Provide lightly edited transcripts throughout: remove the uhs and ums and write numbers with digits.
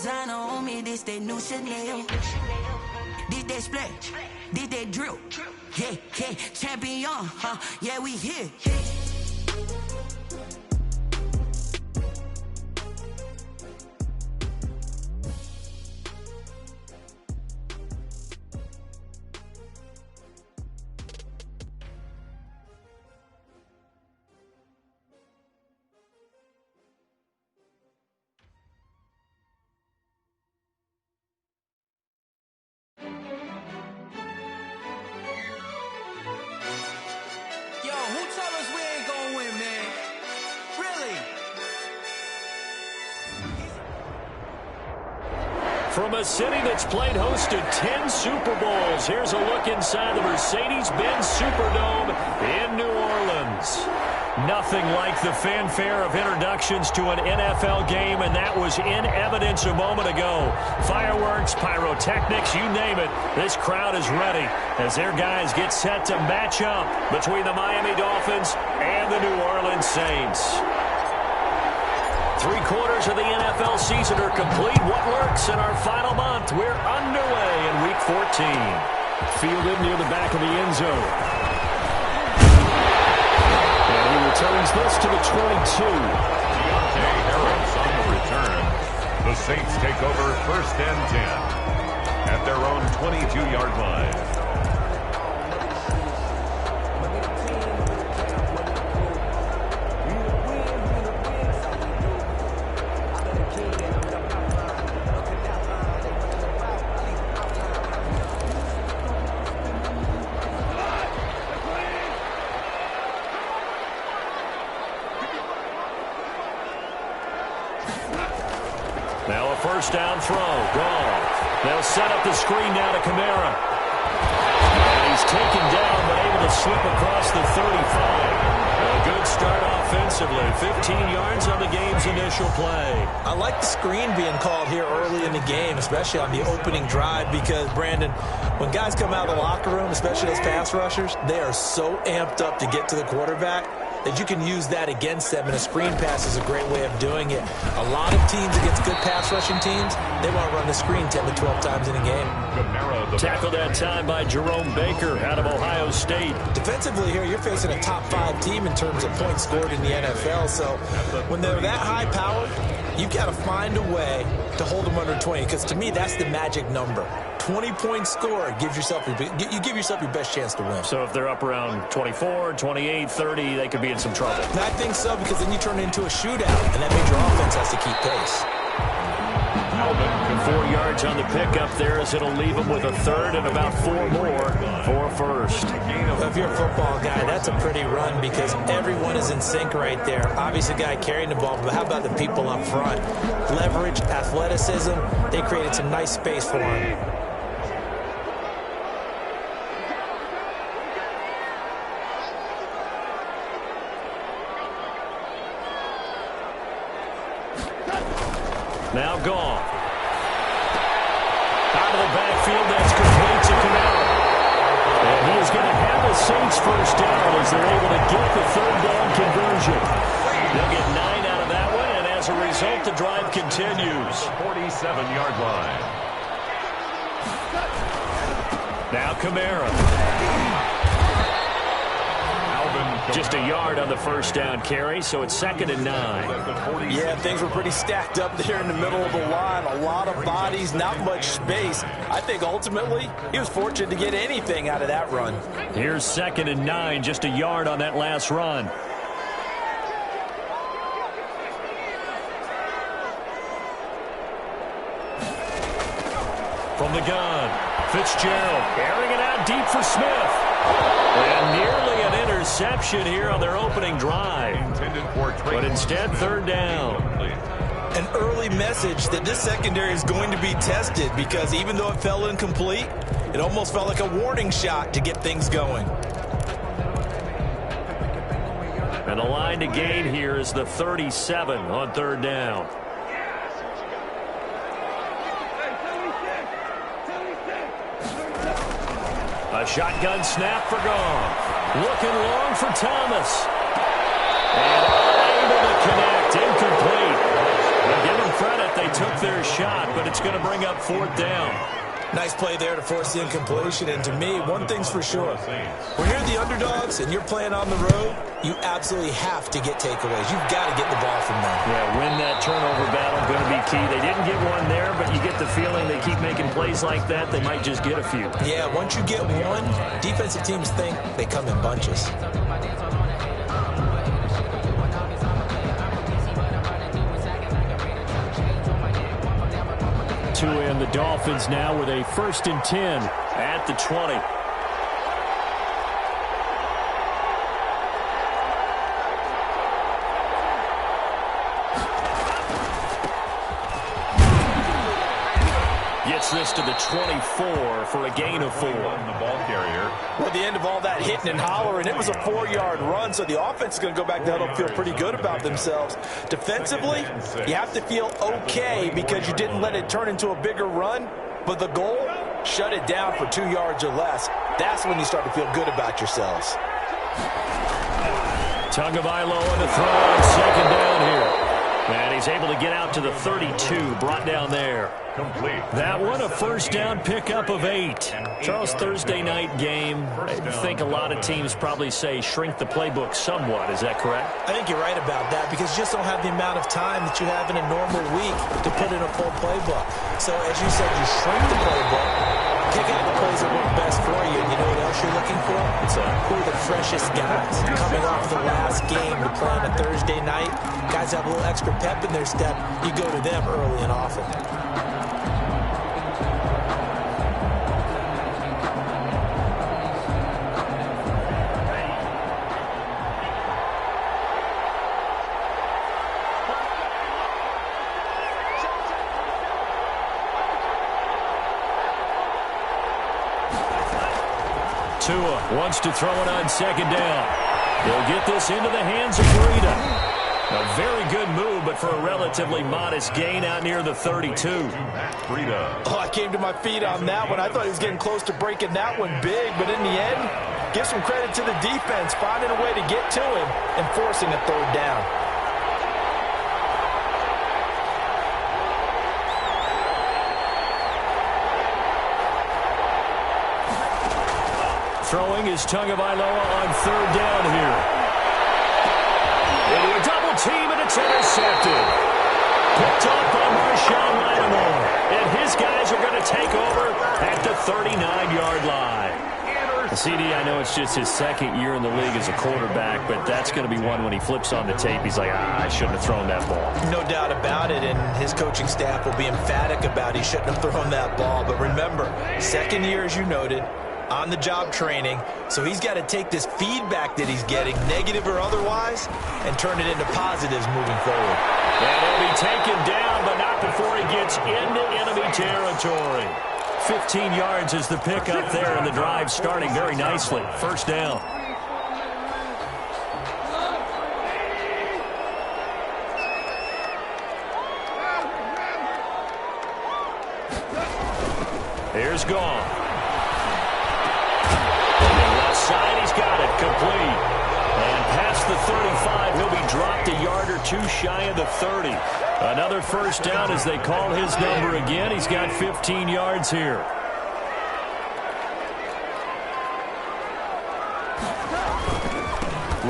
designer on me, this that new Chanel. This that splash, this that drill. Yeah, yeah, champion, huh? Yeah, we here. From a city that's played host to 10 Super Bowls, here's a look inside the Mercedes-Benz Superdome in New Orleans. Nothing like the fanfare of introductions to an NFL game, and that was in evidence a moment ago. Fireworks, pyrotechnics, you name it. This crowd is ready as their guys get set to match up between the Miami Dolphins and the New Orleans Saints. 3/4 of the NFL season are complete. What works in our final month? We're underway in Week 14. Fielded near the back of the end zone. And he returns this to the 22. Deontay Harris on the return. The Saints take over 1st and 10 at their own 22-yard line. Now a first down throw. Gone. They'll set up the screen now to Kamara. And he's taken down but able to slip across the 35. A good start offensively. 15 yards on the game's initial play. I like the screen being called here early in the game, especially on the opening drive, because, Brandon, when guys come out of the locker room, especially those pass rushers, they are so amped up to get to the quarterback that you can use that against them, and a screen pass is a great way of doing it. A lot of teams against good pass rushing teams, they want to run the screen 10 to 12 times in a game. Tackled that time by Jerome Baker out of Ohio State. Defensively here, you're facing a top 5 team in terms of points scored in the NFL, so when they're that high powered, you've got to find a way to hold them under 20, because to me, that's the magic number. 20 points scored gives yourself you give yourself your best chance to win. So if they're up around 24, 28, 30, they could be in some trouble. And I think so, because then you turn it into a shootout, and that means your offense has to keep pace. 4 yards on the pickup there, as it'll leave them with a third and about 4 more for first. Well, if you're a football guy, that's a pretty run, because everyone is in sync right there. Obviously, the guy carrying the ball, but how about the people up front? Leverage, athleticism, they created some nice space for him. Now gone. Out of the backfield, that's complete to Kamara. And he is going to have the Saints first down as they're able to get the third down conversion. They'll get 9 out of that one, and as a result, the drive continues. 47-yard line. Now Kamara. Just a yard on the first down carry, so it's 2nd and 9. Yeah, things were pretty stacked up there in the middle of the line. A lot of bodies, not much space. I think ultimately he was fortunate to get anything out of that run. Here's 2nd and 9, just a yard on that last run. From the gun, Fitzgerald airing it out deep for Smith. And nearly an interception here on their opening drive. But instead, 3rd down. An early message that this secondary is going to be tested, because even though it fell incomplete, it almost felt like a warning shot to get things going. And the line to gain here is the 37 on 3rd down. A shotgun snap for Goff. Looking long for Thomas. And unable to connect. Incomplete. But give them credit. They took their shot, but it's going to bring up 4th down. Nice play there to force the incompletion. And to me, one thing's for sure. When you're the underdogs and you're playing on the road, you absolutely have to get takeaways. You've got to get the ball from them. Yeah, win that turnover battle, going to be key. They didn't get one there, but you get the feeling they keep making plays like that, they might just get a few. Yeah, once you get one, defensive teams think they come in bunches. And the Dolphins now with a 1st and 10 at the 20. Gets this to the 24 for a gain of 4. The ball carrier. Well, at the end of all that hitting and hollering, it was a 4-yard run, so the offense is going to go back to huddle and feel pretty good about themselves. Defensively, you have to feel okay because you didn't let it turn into a bigger run, but the goal, shut it down for 2 yards or less. That's when you start to feel good about yourselves. Tagovailoa to throw on 2nd down here. And he's able to get out to the 32, brought down there. Complete. That one, a 1st down pickup of 8. Charles, Thursday night game, I think a lot of teams probably say shrink the playbook somewhat. Is that correct? I think you're right about that because you just don't have the amount of time that you have in a normal week to put in a full playbook. So, as you said, you shrink the playbook, pick out the plays that work best for you, and you know what else you're looking for? Who are the freshest guys coming off the last game to play on a Thursday night? Guys have a little extra pep in their step. You go to them early and often. Tua wants to throw it on 2nd down. He'll get this into the hands of Breida. A very good move, but for a relatively modest gain out near the 32. Breida. Oh, I came to my feet on that one. I thought he was getting close to breaking that one big, but in the end, give some credit to the defense, finding a way to get to him and forcing a 3rd down. Throwing is Tagovailoa on 3rd down here. Into a double team, and it's intercepted. Picked up by Marshawn Lattimore. And his guys are going to take over at the 39-yard line. CD, I know it's just his 2nd year in the league as a quarterback, but that's going to be one when he flips on the tape. He's like, I shouldn't have thrown that ball. No doubt about it, and his coaching staff will be emphatic about he shouldn't have thrown that ball. But remember, 2nd year, as you noted, on-the-job training, so he's got to take this feedback that he's getting, negative or otherwise, and turn it into positives moving forward. And he'll be taken down, but not before he gets into enemy territory. 15 yards is the pickup there, and the drive starting very nicely. 1st down. Here's Goff. Side, he's got it, complete. And past the 35, he'll be dropped a yard or 2 shy of the 30. Another 1st down as they call his number again. He's got 15 yards here.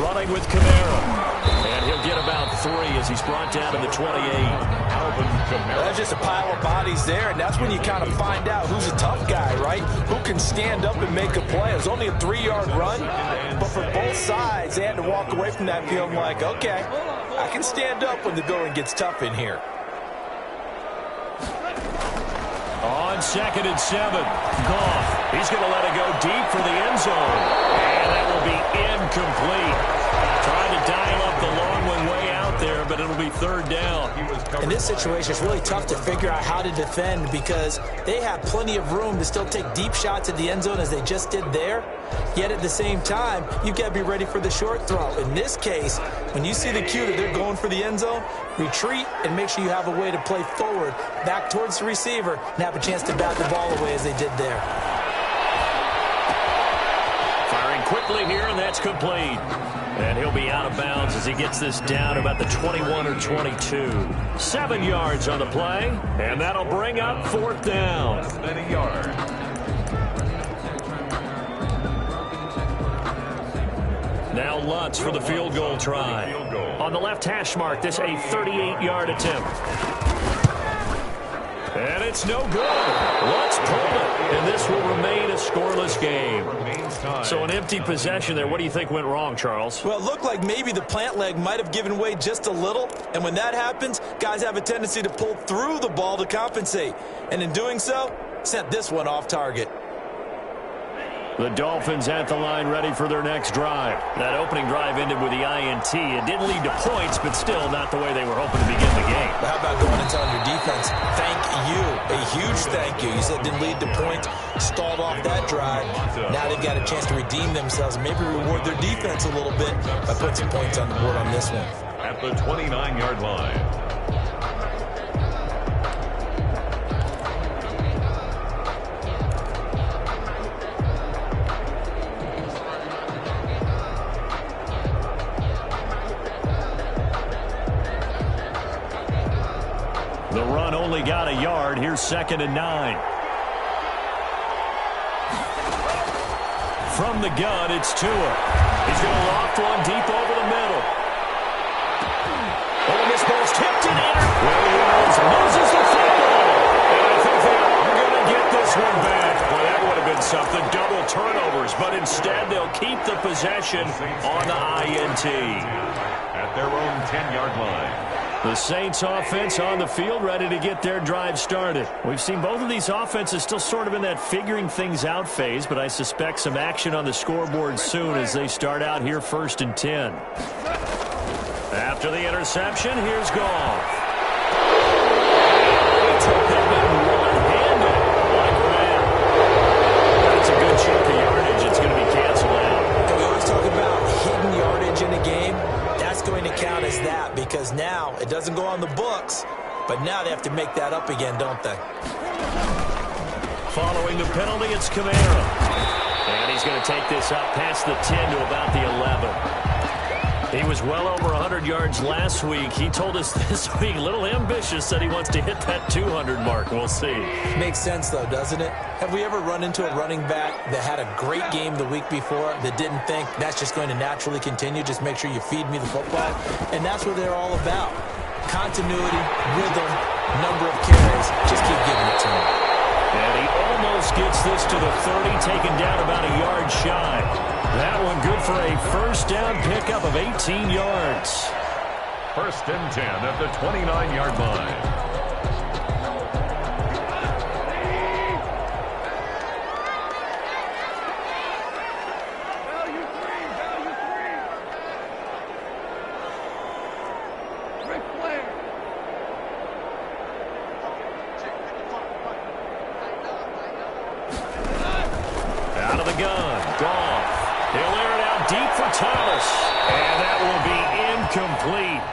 Running with Kamara. And he'll get about 3 as he's brought down to the 28. That's just a pile of bodies there, and that's when you kind of find out who's a tough guy, right? Who can stand up and make a play. It was only a 3-yard run, but for both sides, they had to walk away from that feeling like, okay, I can stand up when the going gets tough in here. On 2nd and 7, Goff. He's going to let it go deep for the end zone. And that will be incomplete. Trying to dial up the long one way out there, but it'll be 3rd down. In this situation, it's really tough to figure out how to defend because they have plenty of room to still take deep shots at the end zone as they just did there. Yet at the same time, you've got to be ready for the short throw. In this case, when you see the cue that they're going for the end zone, retreat and make sure you have a way to play forward, back towards the receiver, and have a chance to bat the ball away as they did there. Firing quick quickly here, and that's complete. And he'll be out of bounds as he gets this down about the 21 or 22. 7 yards on the play, and that'll bring up 4th down. Less than a yard. Now Lutz for the field goal try. On the left hash mark, this a 38-yard attempt. And it's no good. Lutz pulled it, and this will remain a scoreless game. So an empty possession there. What do you think went wrong, Charles? Well, it looked like maybe the plant leg might have given way just a little, and when that happens, guys have a tendency to pull through the ball to compensate. And in doing so, sent this one off target. The Dolphins at the line ready for their next drive. That opening drive ended with the INT. It didn't lead to points, but still not the way they were hoping to begin the game. But how about going and telling your defense, thank you, a huge thank you. You said it didn't lead to points, stalled off that drive. Now they've got a chance to redeem themselves and maybe reward their defense a little bit by putting some points on the board on this one. At the 29-yard line. The run only got a yard. Here's 2nd and 9. From the gun, it's Tua. He's going to loft one deep over the middle. Oh, this ball's tipped and entered. Williams loses the football. And I think they are going to get this one back. Well, that would have been something. Double turnovers. But instead, they'll keep the possession on the INT. At their own 10-yard line. The Saints offense on the field ready to get their drive started. We've seen both of these offenses still sort of in that figuring things out phase, but I suspect some action on the scoreboard soon as they start out here 1st and 10. After the interception, here's Goff. He took that one one-handed on a grab. That's a good chunk of yardage. It's going to be canceled out. And we always talk about hidden yardage in a game. That's going to count as that because now it doesn't go on the books, but now they have to make that up again, don't they? Following the penalty, it's Kamara. And he's going to take this up past the 10 to about the 11. He was well over 100 yards last week. He told us this week, a little ambitious, that he wants to hit that 200 mark. We'll see. Makes sense, though, doesn't it? Have we ever run into a running back that had a great game the week before that didn't think that's just going to naturally continue? Just make sure you feed me the football. And that's what they're all about. Continuity, rhythm, number of carries. Just keep giving it to him. And he almost gets this to the 30, taken down about a yard shy. That one good for a 1st down pickup of 18 yards. 1st and 10 at the 29-yard line. Out of the gun, Goff. He'll air it out deep for Thomas. And that will be incomplete.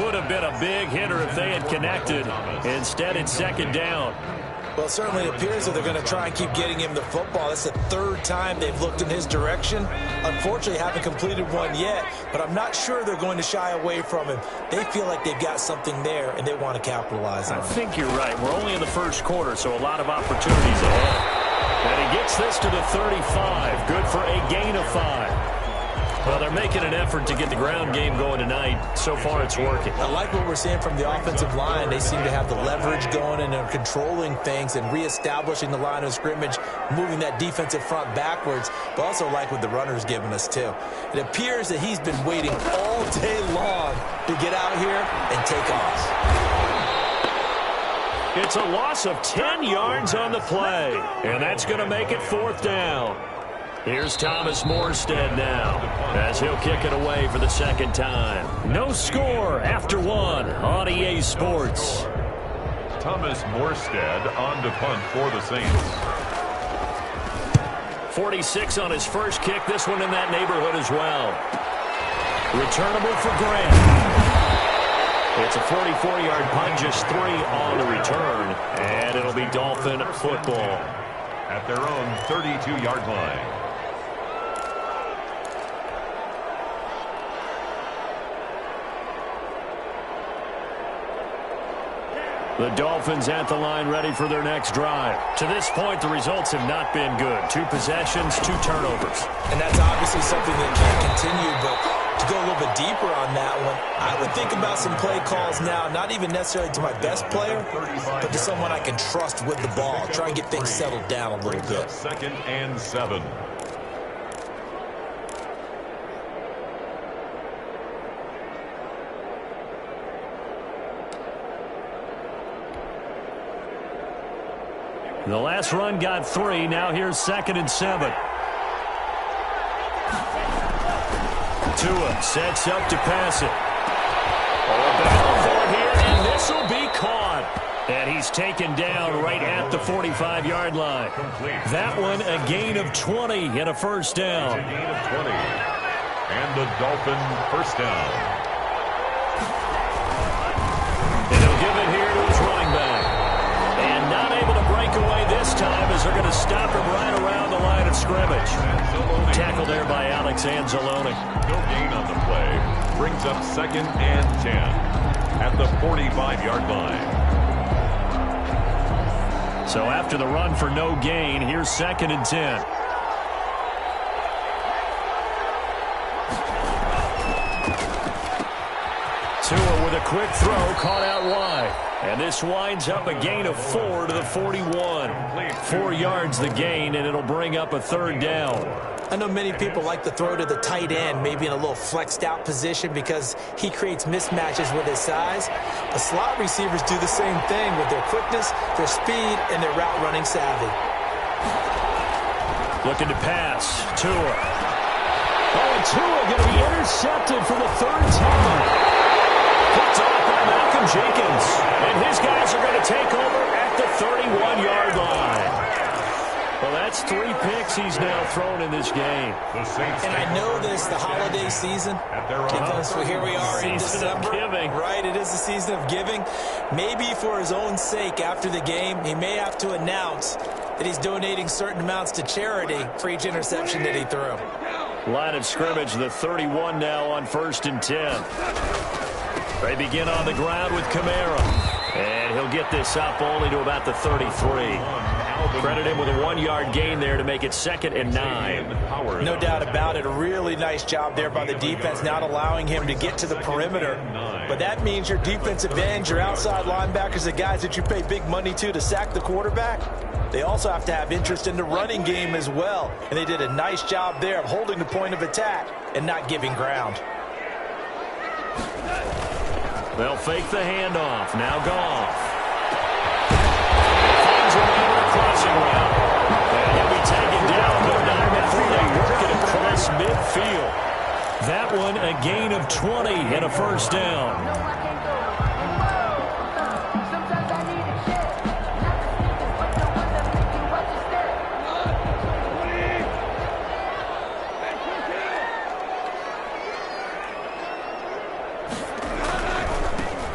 Would have been a big hitter if they had connected. Instead, it's 2nd down. Well, it certainly appears that they're going to try and keep getting him the football. That's the 3rd time they've looked in his direction. Unfortunately, haven't completed one yet, but I'm not sure they're going to shy away from him. They feel like they've got something there, and they want to capitalize on it. I think you're right. We're only in the 1st quarter, so a lot of opportunities ahead. And he gets this to the 35. Good for a gain of 5. Well, they're making an effort to get the ground game going tonight. So far, it's working. I like what we're seeing from the offensive line. They seem to have the leverage going and are controlling things and reestablishing the line of scrimmage, moving that defensive front backwards, but also like what the runner's giving us, too. It appears that he's been waiting all day long to get out here and take off. It's a loss of 10 yards on the play, and that's going to make it 4th down. Here's Thomas Morstead now, as he'll kick it away for the 2nd time. No score after 1 on EA Sports. Thomas Morstead on to punt for the Saints. 46 on his first kick, this one in that neighborhood as well. Returnable for Grant. It's a 44-yard punt, just 3 on the return, and it'll be Dolphin football. At their own 32-yard line. The Dolphins at the line ready for their next drive. To this point, the results have not been good. 2 possessions, 2 turnovers. And that's obviously something that can't continue, but to go a little bit deeper on that one, I would think about some play calls now, not even necessarily to my best player, but to someone I can trust with the ball. Try and get things settled down a little bit. 2nd and 7. The last run got 3. Now here's 2nd and 7. Tua sets up to pass it. A battle for it here, and this will be caught. And he's taken down right at the 45-yard line. That one a gain of 20 and a first down. A gain of 20. And the Dolphin first down. And he'll give it here to his running back. And not able to break away this time as they're going to stop him right around the line of scrimmage. Tackled there by Alex Anzalone. No gain on the play. Brings up 2nd and 10 at the 45-yard line. So after the run for no gain, here's 2nd and 10. Tua with a quick throw, caught out wide. And this winds up a gain of 4 to the 41. 4 yards the gain, and it'll bring up a 3rd down. I know many people like to throw to the tight end, maybe in a little flexed out position because he creates mismatches with his size. The slot receivers do the same thing with their quickness, their speed, and their route running savvy. Looking to pass. Tua. Oh, and Tua going to be intercepted for the 3rd time. Picked off by Malcolm Jenkins. And his guys are going to take over at the 31-yard line. Well, that's 3 picks he's now thrown in this game. And I know this, the holiday season. So here we are in December. Right, it is the season of giving. Maybe for his own sake after the game, he may have to announce that he's donating certain amounts to charity for each interception that he threw. Line of scrimmage, the 31 now on 1st and 10. They begin on the ground with Kamara. And he'll get this up only to about the 33. Credit him with a 1-yard gain there to make it 2nd and 9. No doubt about it. A really nice job there by the defense, not allowing him to get to the perimeter. But that means your defensive ends, your outside linebackers, the guys that you pay big money to sack the quarterback, they also have to have interest in the running game as well. And they did a nice job there of holding the point of attack and not giving ground. They'll fake the handoff. Now Goff. Finds a man with a crossing route. And he'll be taken down, but not before they work it across midfield. That one a gain of 20 and a first down.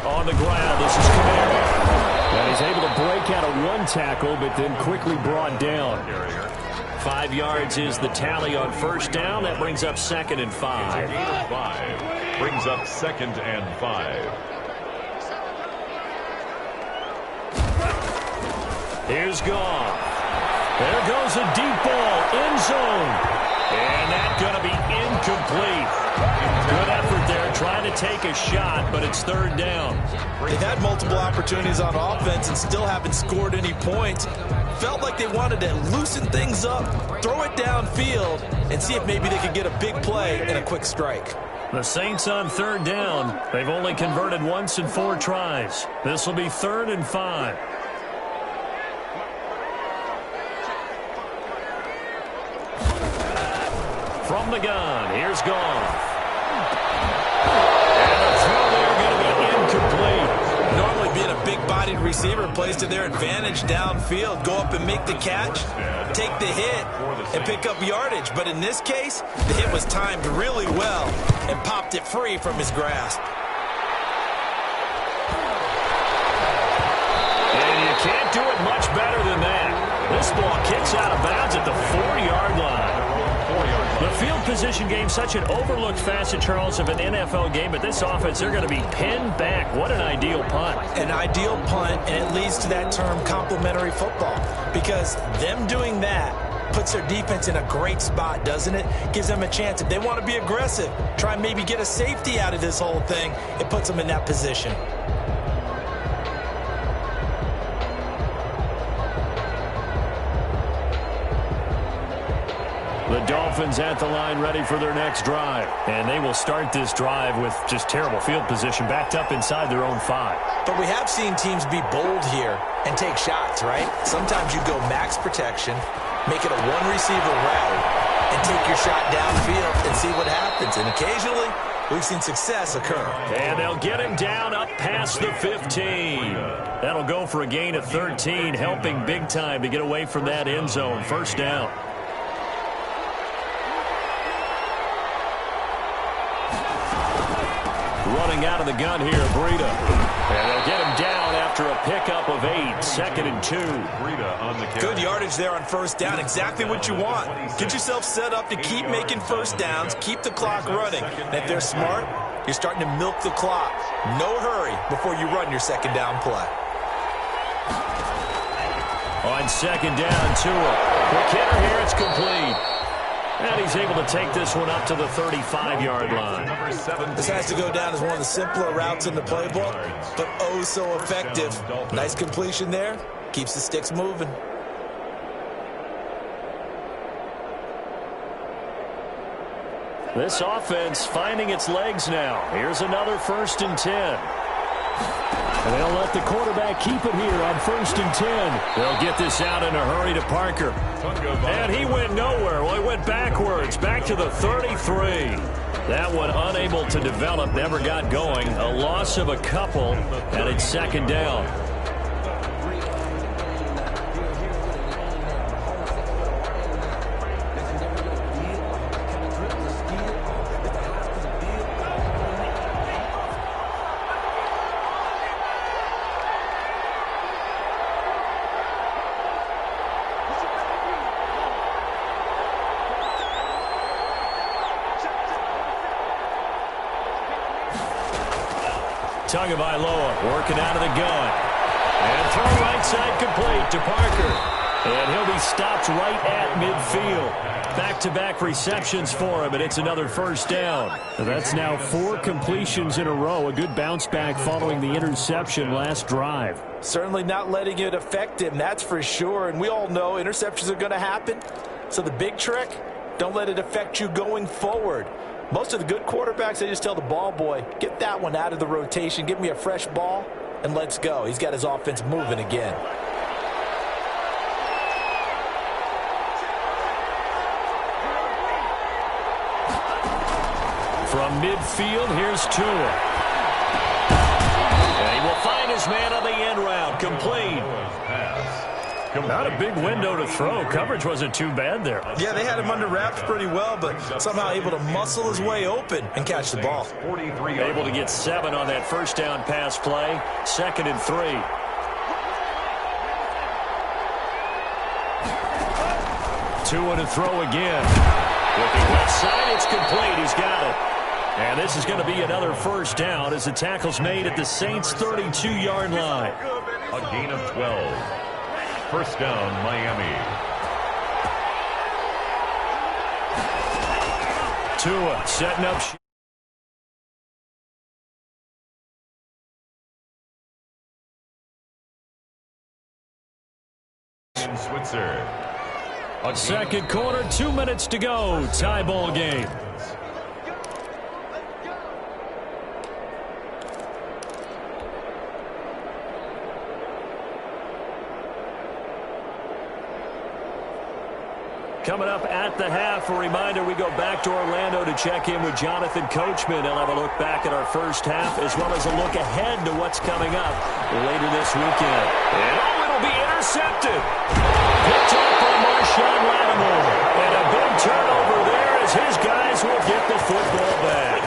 On the ground, this is Kamara. And he's able to break out of 1 tackle, but then quickly brought down. 5 yards is the tally on first down. That brings up 2nd and 5. Gain of 5. Brings up 2nd and 5. Here's Goff. There goes a deep ball, end zone. And that's going to be incomplete. Good effort there, trying to take a shot, but it's 3rd down. They've had multiple opportunities on offense and still haven't scored any points. Felt like they wanted to loosen things up, throw it downfield, and see if maybe they could get a big play and a quick strike. The Saints on 3rd down. They've only converted once in 4 tries. This will be 3rd and 5. From the gun, here's Goff. And the throw there going to be incomplete. Normally being a big-bodied receiver plays to their advantage downfield. Go up and make the catch, take the hit, and pick up yardage. But in this case, the hit was timed really well and popped it free from his grasp. And you can't do it much better than that. This ball kicks out of bounds at the 4-yard line. The field position possession game, such an overlooked facet, Charles, of an NFL game. But this offense, they're going to be pinned back. What an ideal punt. An ideal punt, and it leads to that term complementary football. Because them doing that puts their defense in a great spot, doesn't it? Gives them a chance. If they want to be aggressive, try and maybe get a safety out of this whole thing, it puts them in that position. The Dolphins at the line, ready for their next drive. And they will start this drive with just terrible field position, backed up inside their own 5. But we have seen teams be bold here and take shots, right? Sometimes you go max protection, make it a one-receiver route, and take your shot downfield and see what happens. And occasionally, we've seen success occur. And they'll get him down up past the 15. That'll go for a gain of 13, helping big time to get away from that end zone. First down. Running out of the gun here, Breida. And they'll get him down after a pickup of 8, 2nd and 2. Breida on the carry. Good yardage there on first down, exactly what you want. Get yourself set up to keep making first downs, keep the clock running. And if they're smart, you're starting to milk the clock. No hurry before you run your second down play. On second down, Tua. Quick hitter here, it's complete. And he's able to take this one up to the 35-yard line. This has to go down as one of the simpler routes in the playbook, but oh so effective. Nice completion there. Keeps the sticks moving. This offense finding its legs now. Here's another 1st and 10. And they'll let the quarterback keep it here on 1st and 10. They'll get this out in a hurry to Parker. And he went nowhere. Well, he went backwards, back to the 33. That one unable to develop, never got going. A loss of a couple, and it's second down. Tagovailoa working out of the gun. And throw right side complete to Parker. And he'll be stopped right at midfield. Back-to-back receptions for him, and it's another first down. That's now 4 completions in a row. A good bounce back following the interception last drive. Certainly not letting it affect him, that's for sure. And we all know interceptions are going to happen. So the big trick, don't let it affect you going forward. Most of the good quarterbacks, they just tell the ball boy, get that one out of the rotation, give me a fresh ball, and let's go. He's got his offense moving again. From midfield, here's Tua. And he will find his man on the end route, complete. Not a big window to throw. Coverage wasn't too bad there. Yeah, they had him under wraps pretty well, but somehow able to muscle his way open and catch the ball. Able to get 7 on that first down pass play. 2nd and 3. Tua to throw again. Looking left side, it's complete. He's got it. And this is going to be another first down as the tackle's made at the Saints' 32-yard line. A gain of 12. First down, Miami. Tua setting up. Switzer. Second quarter, 2 minutes to go. Tie ball game. Coming up at the half, a reminder, we go back to Orlando to check in with Jonathan Coachman. He'll have a look back at our first half as well as a look ahead to what's coming up later this weekend. And it'll be intercepted. Picked up by Marshawn Lattimore. And a big turnover there as his guys will get the football back.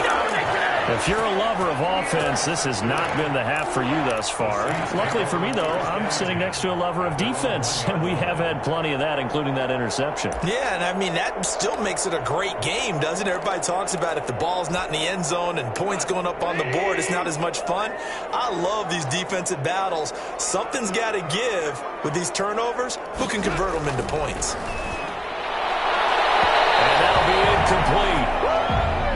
If you're a lover of offense, this has not been the half for you thus far. Luckily for me, though, I'm sitting next to a lover of defense, and we have had plenty of that, including that interception. Yeah, and I mean, that still makes it a great game, doesn't it? Everybody talks about if the ball's not in the end zone and points going up on the board, it's not as much fun. I love these defensive battles. Something's got to give with these turnovers. Who can convert them into points? And that'll be incomplete.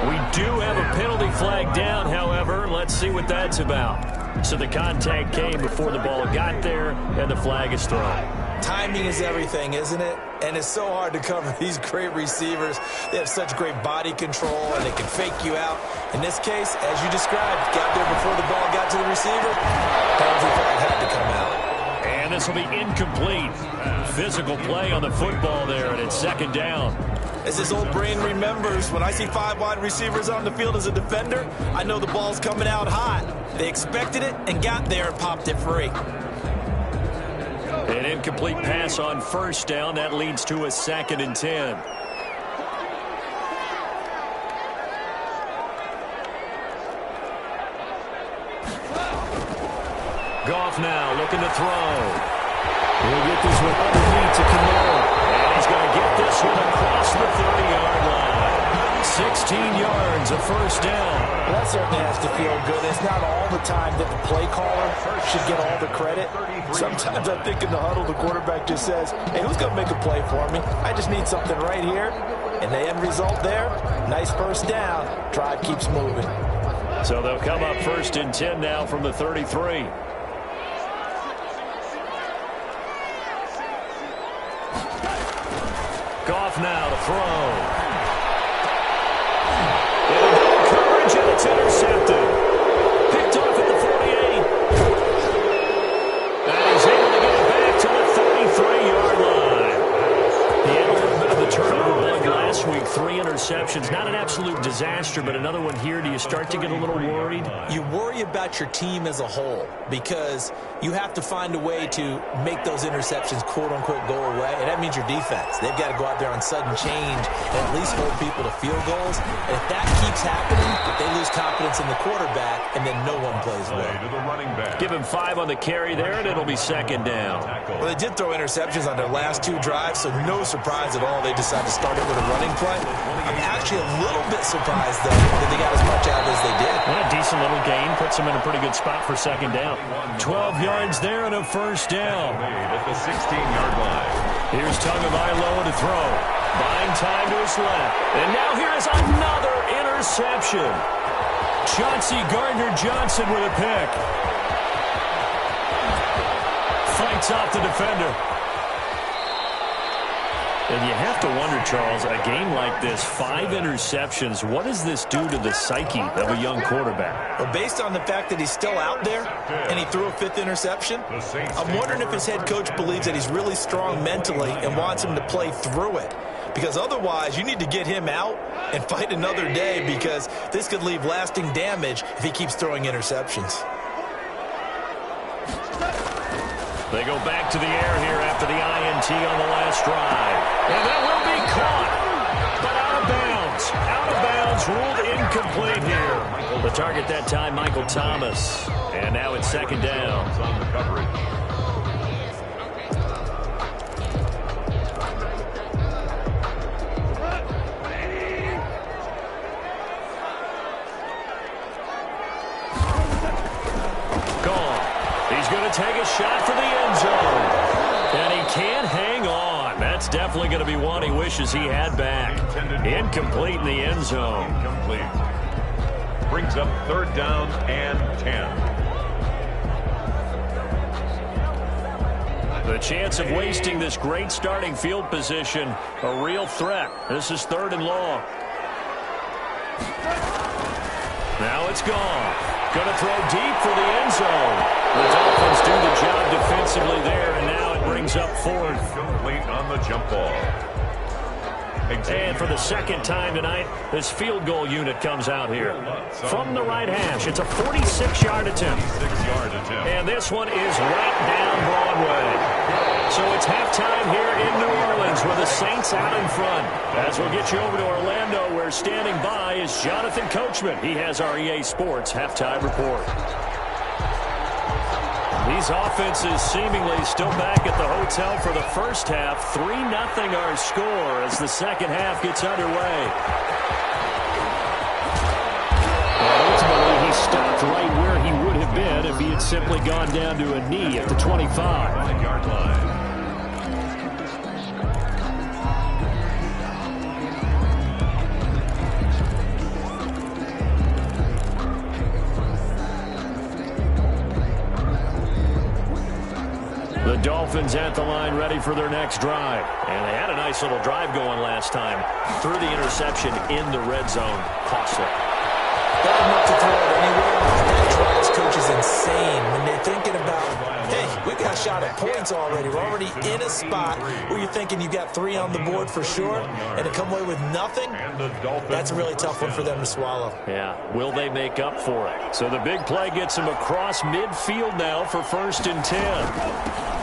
We do have a penalty flag down, however. Let's see what that's about. So the contact came before the ball got there, and the flag is thrown. Timing is everything, isn't it? And it's so hard to cover these great receivers. They have such great body control, and they can fake you out. In this case, as you described, got there before the ball got to the receiver. Penalty flag had to come out. And this will be incomplete. Physical play on the football there, and it's second down. As this old brain remembers, when I see 5 wide receivers on the field as a defender, I know the ball's coming out hot. They expected it and got there and popped it free. An incomplete pass on first down. That leads to a 2nd and 10. Goff now looking to throw. He'll get this one underneath to Kamara. And he's going to get this one across the 30-yard line. 16 yards, a first down. Well, that certainly has to feel good. It's not all the time that the play caller should get all the credit. Sometimes I think in the huddle, the quarterback just says, hey, who's going to make a play for me? I just need something right here. And the end result there, nice first down. Drive keeps moving. So they'll come up 1st and 10 now from the 33. Goff now to throw. Coverage, and it's intercepted. Picked off at the 48. And he's able to get it back to the 33-yard line. He had a little bit of the turnover bug last week. 3 interceptions. Not an absolute disaster, but another one here. Do you start to get a little worried? You worry about your team as a whole because you have to find a way to make those interceptions, quote-unquote, go away. And that means your defense. They've got to go out there on sudden change and at least hold people to field goals. And if that keeps happening, they lose confidence in the quarterback, and then no one plays well. Give him 5 on the carry there, and it'll be 2nd down. Well, they did throw interceptions on their last 2 drives, so no surprise at all they decided to start it with a running play. I'm actually a little bit surprised, though, that they got as much out as they did. Well, a decent little gain puts them in a pretty good spot for 2nd down. 12 yards there and a first down. At the 16-yard line. Here's Tagovailoa to throw. Buying time to his left. And now here is another interception. Chauncey Gardner-Johnson with a pick. Fights off the defender. And you have to wonder, Charles, a game like this, 5 interceptions, what does this do to the psyche of a young quarterback? Well, based on the fact that he's still out there and he threw a 5th interception, I'm wondering if his head coach believes that he's really strong mentally and wants him to play through it. Because otherwise, you need to get him out and fight another day because this could leave lasting damage if he keeps throwing interceptions. They go back to the air here after the INT on the last drive. And that will be caught, but out of bounds. Out of bounds, ruled incomplete here. The target that time, Michael Thomas. And now it's 2nd down. On the coverage. Take a shot for the end zone. And he can't hang on. That's definitely going to be one he wishes he had back. Incomplete in the end zone. Incomplete. Brings up 3rd down and 10. The chance of wasting this great starting field position, a real threat. This is 3rd and long. Now it's gone. Going to throw deep for the end zone. The Dolphins do the job defensively there, and now it brings up 4th. Complete on the jump ball. And for the 2nd time tonight, this field goal unit comes out here. From the right hash, it's a 46-yard attempt. And this one is right down Broadway. So it's halftime here in New Orleans with a Saints out in front. As we'll get you over to Orlando, where standing by is Jonathan Coachman. He has our EA Sports halftime report. These offenses seemingly still back at the hotel for the first half. 3-0 our score as the second half gets underway. Ultimately, he stopped right where he would have been if he had simply gone down to a knee at the 25-yard line. The Dolphins at the line, ready for their next drive. And they had a nice little drive going last time. Threw the interception in the red zone. Costly. Bad enough to throw it anywhere. That drives coaches insane when they're thinking about, hey, we got a shot at points already. We're already in a spot where you're thinking you got 3 on the board for sure, and to come away with nothing, that's a really tough one for them to swallow. Yeah, will they make up for it? So the big play gets him across midfield now for 1st and 10.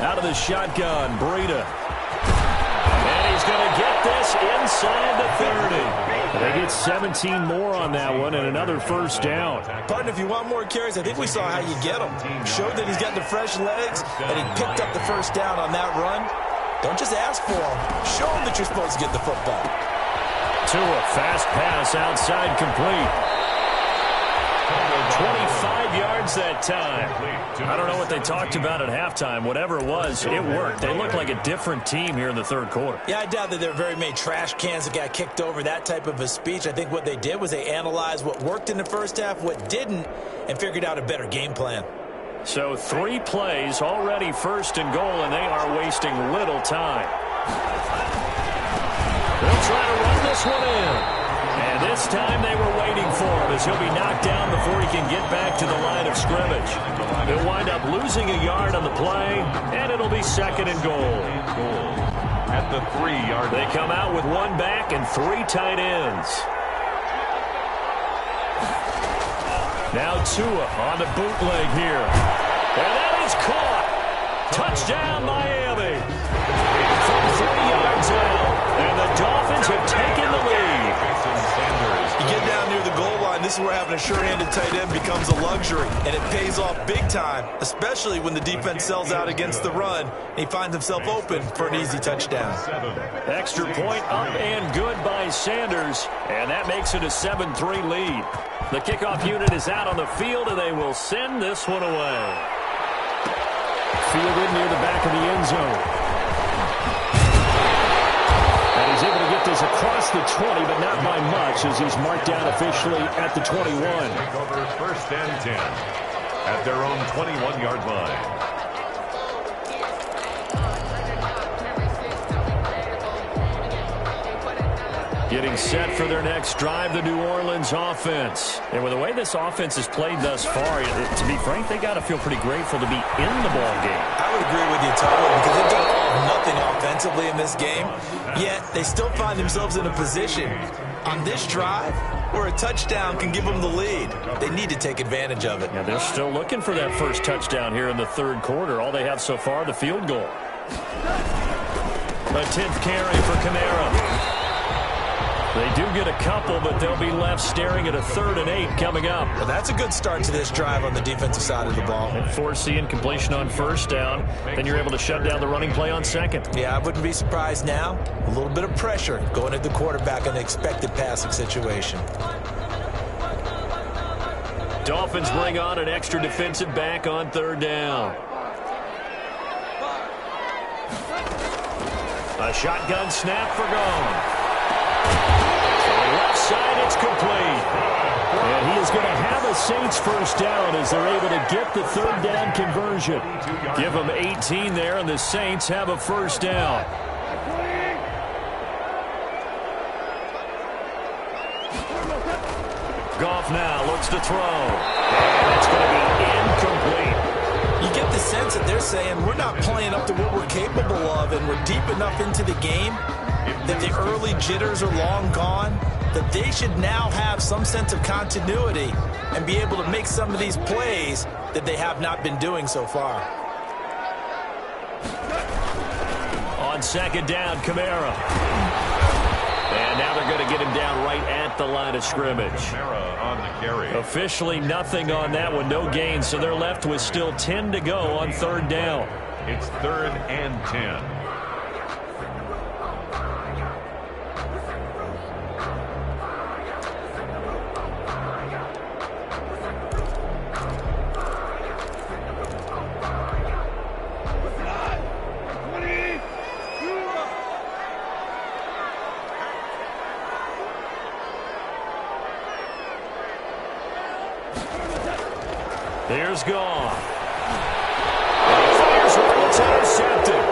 Out of the shotgun, Breida. And he's going to get this inside the 30. They get 17 more on that one and another first down. Partner, if you want more carries, I think we saw how you get him. Showed that he's got the fresh legs, and he picked up the first down on that run. Don't just ask for him. Show him that you're supposed to get the football. Tua, fast pass outside, complete. 25 yards that time. I don't know what they talked about at halftime. Whatever it was, it worked. They looked like a different team here in the third quarter. Yeah, I doubt that there were very many trash cans that got kicked over, that type of a speech. I think what they did was they analyzed what worked in the first half, what didn't, and figured out a better game plan. So 3 plays, already 1st and goal, and they are wasting little time. They'll try to run this one in. And this time they were waiting for him as he'll be knocked down before he can get back to the line of scrimmage. He'll wind up losing a yard on the play, and it'll be 2nd and goal. At the 3-yard line. They come out with 1 back and 3 tight ends. Now Tua on the bootleg here. And that is caught. Touchdown, Miami. From 3 yards out. And the Dolphins have taken the lead. You get down near the goal line, this is where having a sure-handed tight end becomes a luxury, and it pays off big time, especially when the defense sells out against the run, and he finds himself open for an easy touchdown. Extra point up and good by Sanders, and that makes it a 7-3 lead. The kickoff unit is out on the field, and they will send this one away. Fielded near the back of the end zone. And he's able to get this across the 20, but not by much, as he's marked down officially at the 21. Take over 1st and 10 at their own 21-yard line. Getting set for their next drive, the New Orleans offense. And with the way this offense has played thus far, to be frank, they got to feel pretty grateful to be in the ball game. I would agree with you totally, because they've done all or nothing offensively in this game, yet they still find themselves in a position on this drive where a touchdown can give them the lead. They need to take advantage of it. Yeah, they're still looking for that first touchdown here in the third quarter. All they have so far, the field goal. A 10th carry for Kamara. They do get a couple, but they'll be left staring at a 3rd and 8 coming up. Well, that's a good start to this drive on the defensive side of the ball. And force the incompletion on 1st down. Then you're able to shut down the running play on 2nd. Yeah, I wouldn't be surprised now. A little bit of pressure going at the quarterback in an expected passing situation. Dolphins bring on an extra defensive back on 3rd down. A shotgun snap for Gone. Left side, it's complete. And he is going to have a Saints first down as they're able to get the 3rd down conversion. Give them 18 there, and the Saints have a first down. Goff now looks to throw. And it's going to be incomplete. You get the sense that they're saying we're not playing up to what we're capable of, and we're deep enough into the game that the early jitters are long gone, that they should now have some sense of continuity and be able to make some of these plays that they have not been doing so far. On second down, Kamara. And now they're going to get him down right at the line of scrimmage. Kamara on the carry. Officially nothing on that one, no gain, so they're left with still 10 to go on third down. It's 3rd and 10. Here's Goff. And he fires one. It's intercepted.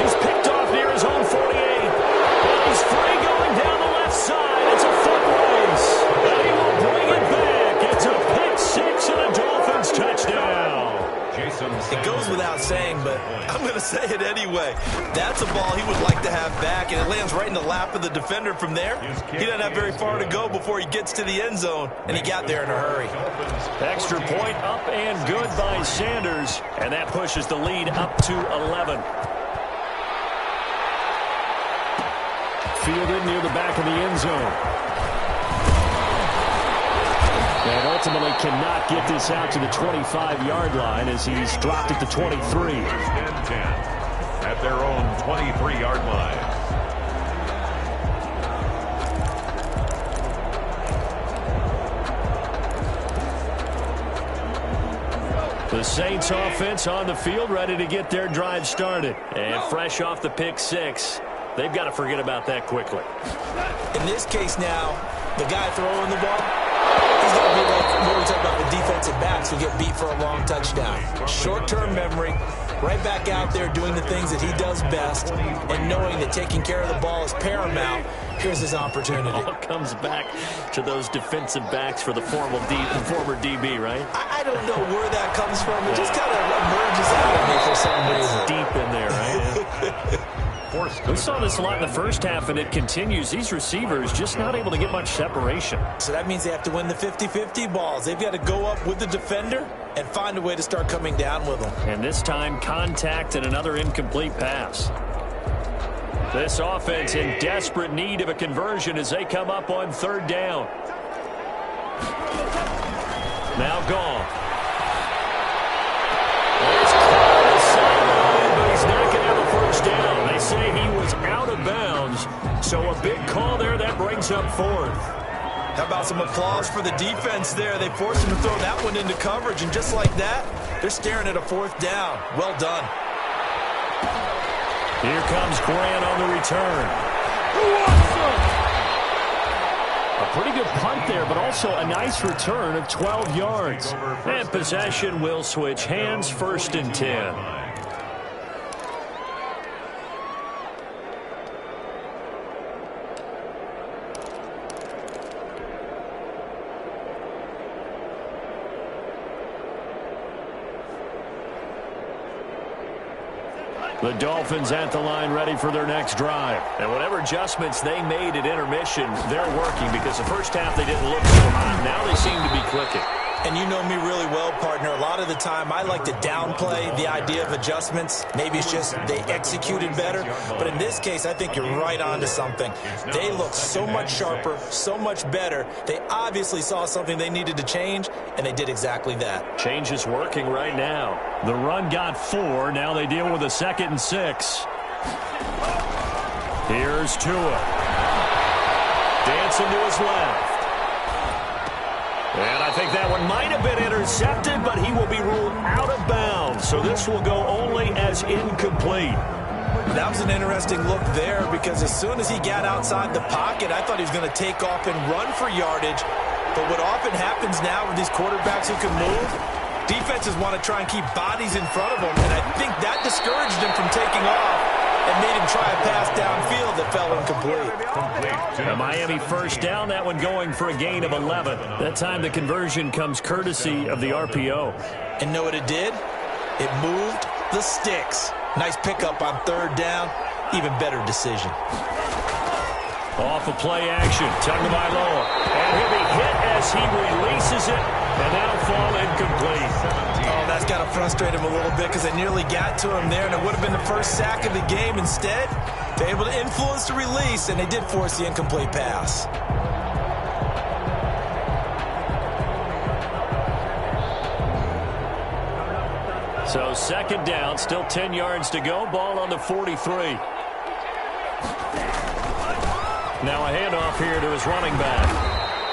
He's picked off near his own 48. And he's free going down the left side. It's a foot race. And he will bring it back. It's a pick six and a Dolphins touchdown. It goes without saying, but I'm going to say it anyway. That's a ball he would like to have back, and it lands right in the lap of the defender from there. He doesn't have very far to go before he gets to the end zone, and he got there in a hurry. Extra point up and good by Sanders, and that pushes the lead up to 11. Fielded near the back of the end zone. And ultimately cannot get this out to the 25-yard line as he's dropped it to 23. 10 at their own 23-yard line. The Saints offense on the field, ready to get their drive started. And fresh off the pick six, they've got to forget about that quickly. In this case now, the guy throwing the ball, he's going to be like what we talk about with defensive backs who get beat for a long touchdown. Short-term memory, right back out there doing the things that he does best, and knowing that taking care of the ball is paramount. Here's his opportunity. All comes back to those defensive backs for the former DB, right? I don't know where that comes from. It just kind of emerges out of me for some reason. It's deep in there, right? We saw this a lot in the first half, and it continues. These receivers just not able to get much separation. So that means they have to win the 50-50 balls. They've got to go up with the defender and find a way to start coming down with them. And this time, contact and another incomplete pass. This offense in desperate need of a conversion as they come up on third down. Now Goff. He's not going to have a first down. They say he was out of bounds, so a big call there that brings up fourth. How about some applause for the defense there? They forced him to throw that one into coverage, and just like that, they're staring at a fourth down. Well done. Here comes Grant on the return. A pretty good punt there, but also a nice return of 12 yards. And possession will switch hands, 1st and 10. The Dolphins at the line ready for their next drive. And whatever adjustments they made at intermission, they're working because the first half they didn't look so hot. Now they seem to be clicking. And you know me really well, partner. A lot of the time I like to downplay the idea of adjustments. Maybe it's just they executed better. But in this case, I think you're right on to something. They look so much sharper, so much better. They obviously saw something they needed to change, and they did exactly that. Change is working right now. The run got 4. Now they deal with a 2nd and 6. Here's Tua. Dancing to his left. And I think that one might have been intercepted, but he will be ruled out of bounds. So this will go only as incomplete. That was an interesting look there because as soon as he got outside the pocket, I thought he was going to take off and run for yardage. But what often happens now with these quarterbacks who can move, defenses want to try and keep bodies in front of them. And I think that discouraged him from taking off and made him try a pass downfield that fell incomplete. A Miami first down, that one going for a gain of 11. That time the conversion comes courtesy of the RPO. And know what it did? It moved the sticks. Nice pickup on third down. Even better decision. Off of play action. Tagovailoa. And he'll be hit as he releases it. And that'll fall incomplete. Oh, that's got to frustrate him a little bit because they nearly got to him there, and it would have been the first sack of the game. Instead, they're able to influence the release, and they did force the incomplete pass. So second down, still 10 yards to go. Ball on the 43. Now a handoff here to his running back.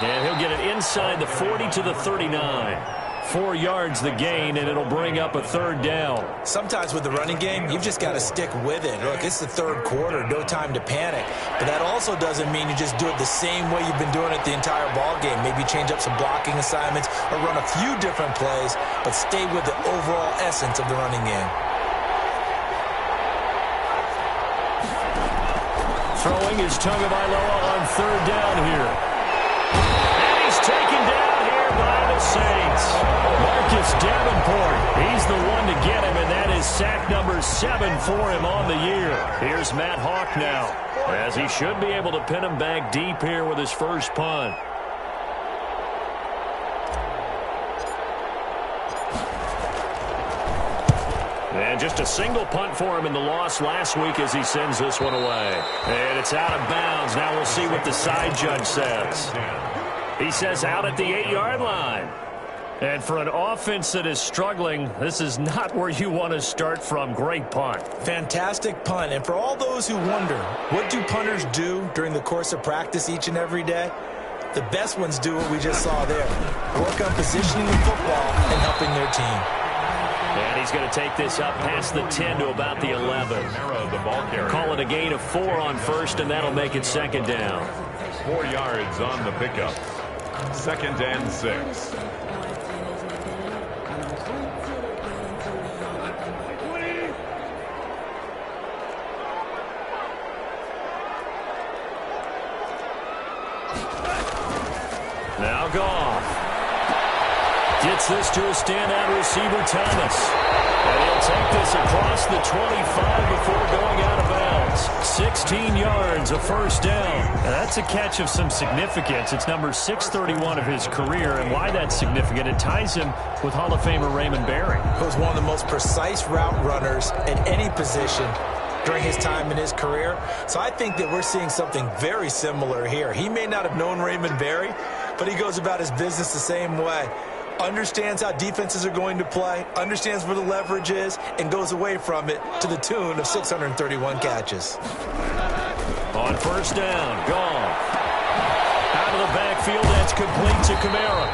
And he'll get it inside the 40 to the 39. 4 yards the gain, and it'll bring up a third down. Sometimes with the running game, you've just got to stick with it. Look, it's the third quarter, no time to panic. But that also doesn't mean you just do it the same way you've been doing it the entire ball game. Maybe change up some blocking assignments or run a few different plays, but stay with the overall essence of the running game. Throwing is Tagovailoa on third down here. And he's taken down here by the Saints. Marcus Davenport, he's the one to get him, and that is sack number 7 for him on the year. Here's Matt Hawk now, as he should be able to pin him back deep here with his first punt. And just a single punt for him in the loss last week as he sends this one away. And it's out of bounds. Now we'll see what the side judge says. He says out at the 8-yard line. And for an offense that is struggling, this is not where you want to start from. Great punt. Fantastic punt. And for all those who wonder, what do punters do during the course of practice each and every day? The best ones do what we just saw there. Work on positioning the football and helping their team. And he's going to take this up past the 10 to about the 11. Call it a gain of 4 on first, and that'll make it second down. 4 yards on the pickup. 2nd and 6. Now Goff. Gets this to a standout receiver, Thomas. And he'll take this across the 25 before going out of bounds. 16 yards, a first down. And that's a catch of some significance. It's number 631 of his career. And why that's significant, it ties him with Hall of Famer Raymond Berry. He was one of the most precise route runners at any position during his time in his career. So I think that we're seeing something very similar here. He may not have known Raymond Berry, but he goes about his business the same way. Understands how defenses are going to play, understands where the leverage is, and goes away from it to the tune of 631 catches. On first down, Goff. Out of the backfield, that's complete to Kamara.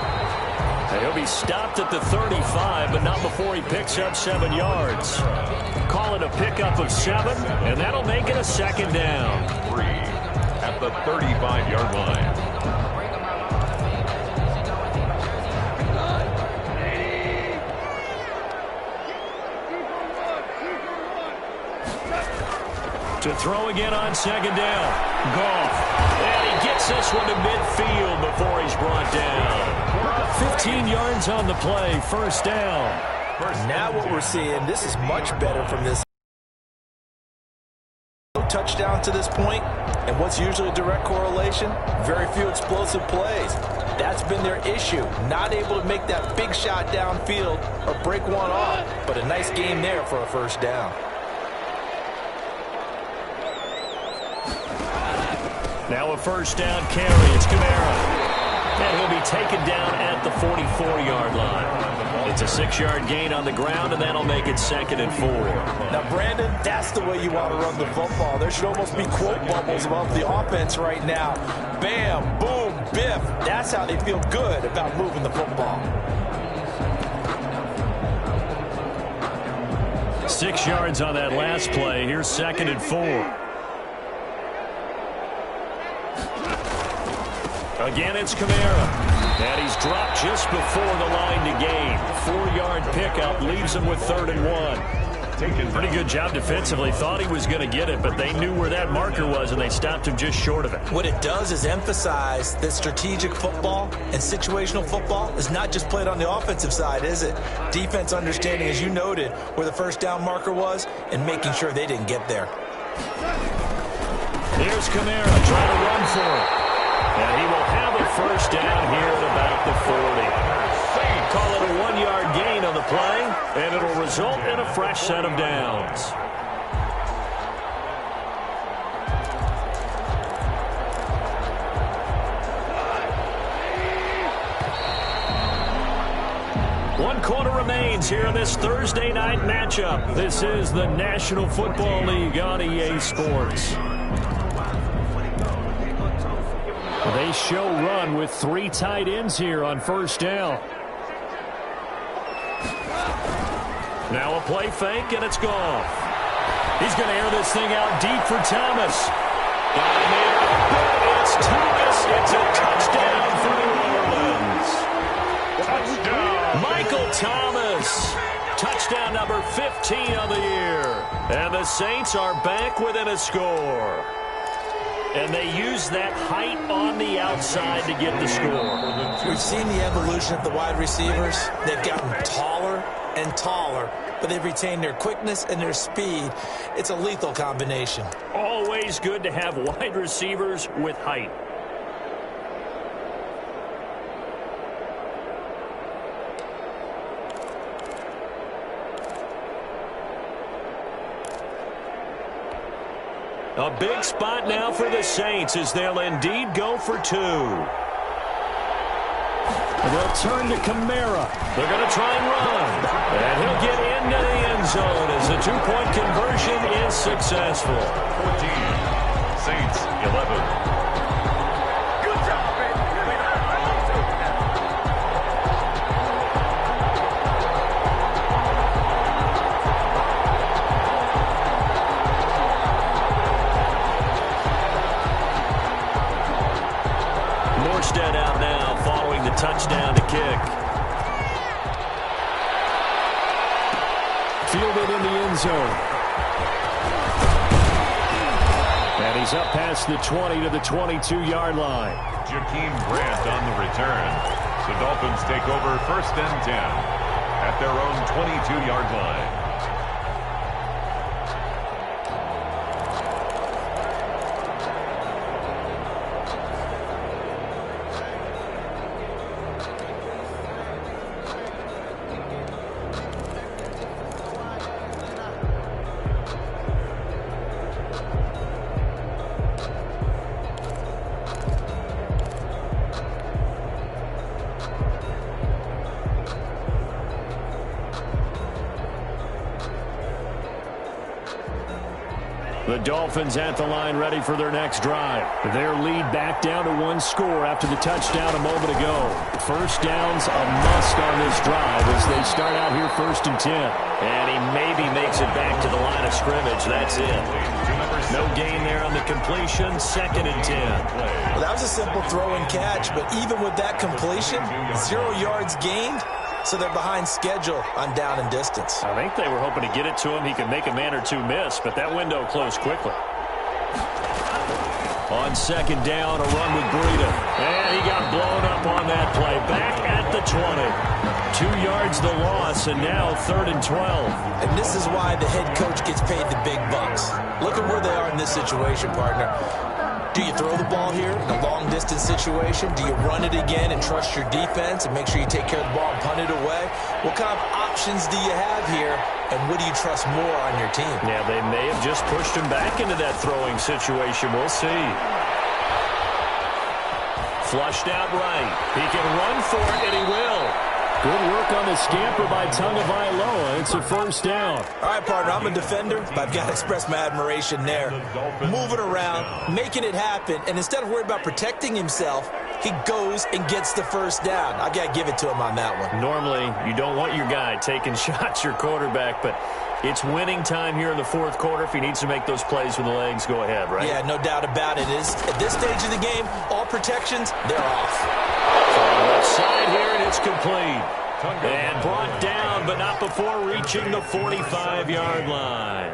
And he'll be stopped at the 35, but not before he picks up 7 yards. Call it a pickup of 7, and that'll make it a second down. 3 at the 35-yard line. To throw again on second down. Goff. And he gets this one to midfield before he's brought down. 15 yards on the play. First down. Now what we're seeing, this is much better from this touchdown to this point, and what's usually a direct correlation? Very few explosive plays. That's been their issue. Not able to make that big shot downfield or break one off, but a nice game there for a first down. Now a first down carry. It's Kamara. And he'll be taken down at the 44-yard line. It's a 6-yard gain on the ground, and that'll make it 2nd and 4. Now, Brandon, that's the way you want to run the football. There should almost be quote bubbles above the offense right now. Bam, boom, biff. That's how they feel good about moving the football. 6 yards on that last play. Here's 2nd and 4. Again, it's Kamara. And he's dropped just before the line to gain. 4-yard pickup leaves him with 3rd and 1. Pretty good job defensively. Thought he was going to get it, but they knew where that marker was, and they stopped him just short of it. What it does is emphasize that strategic football and situational football is not just played on the offensive side, is it? Defense understanding, as you noted, where the first down marker was and making sure they didn't get there. Here's Kamara trying to run for it. And he will have a first down here at about the 40. call it a 1-yard gain on the play, and it'll result in a fresh set of downs. One quarter remains here in this Thursday night matchup. This is the National Football League on EA Sports. They show run with 3 tight ends here on first down. Now a play fake, and it's gone. He's going to air this thing out deep for Thomas. Got him there. It's Thomas. It's a touchdown for New Orleans. Touchdown. Michael Thomas. Touchdown number 15 on the year. And the Saints are back within a score. And they use that height on the outside to get the score. We've seen the evolution of the wide receivers. They've gotten taller and taller, but they've retained their quickness and their speed. It's a lethal combination. Always good to have wide receivers with height. A big spot now for the Saints as they'll indeed go for 2. They'll turn to Kamara. They're going to try and run. And he'll get into the end zone as the 2-point conversion is successful. 14, Saints 11. Morstead out now following the touchdown to kick. Fielded in the end zone. And he's up past the 20 to the 22-yard line. Jakeem Grant on the return. The Dolphins take over first and 10 at their own 22-yard line. The Dolphins at the line ready for their next drive. Their lead back down to 1 score after the touchdown a moment ago. First down's a must on this drive as they start out here first and 10. And he maybe makes it back to the line of scrimmage. That's it. No gain there on the completion. Second and 10. Well, that was a simple throw and catch, but even with that completion, 0 yards gained. So they're behind schedule on down and distance. I think they were hoping to get it to him. He could make a man or two miss, but that window closed quickly. On second down, a run with Breida. And he got blown up on that play. Back at the 20. 2 yards the loss, and now 3rd and 12. And this is why the head coach gets paid the big bucks. Look at where they are in this situation, partner. Do you throw the ball here in a long-distance situation? Do you run it again and trust your defense and make sure you take care of the ball and punt it away? What kind of options do you have here, and what do you trust more on your team? Yeah, they may have just pushed him back into that throwing situation. We'll see. Flushed out right. He can run for it, and he will. Good work on the scamper by Tagovailoa. It's a first down. All right, partner, I'm a defender, but I've got to express my admiration there. Moving around, making it happen, and instead of worried about protecting himself, he goes and gets the first down. I've got to give it to him on that one. Normally, you don't want your guy taking shots, your quarterback, but it's winning time here in the 4th quarter. If he needs to make those plays with the legs, go ahead, right? Yeah, no doubt about it. At this stage of the game, all protections, they're off. Left side here, and it's complete. And brought down, but not before reaching the 45-yard line.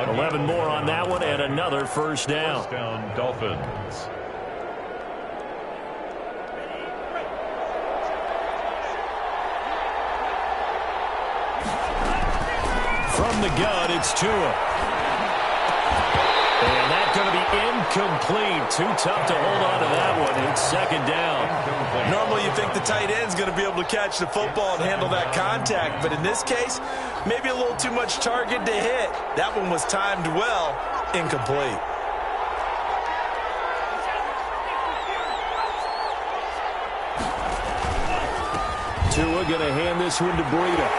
11 more on that one, and another first down. First down, Dolphins. From the gun, it's Tua. And that's going to be Incomplete. Too tough to hold on to that one. It's second down. Normally you think the tight end's going to be able to catch the football and handle that contact, but in this case, maybe a little too much target to hit. That one was timed well. Incomplete. Tua going to hand this one to Breida.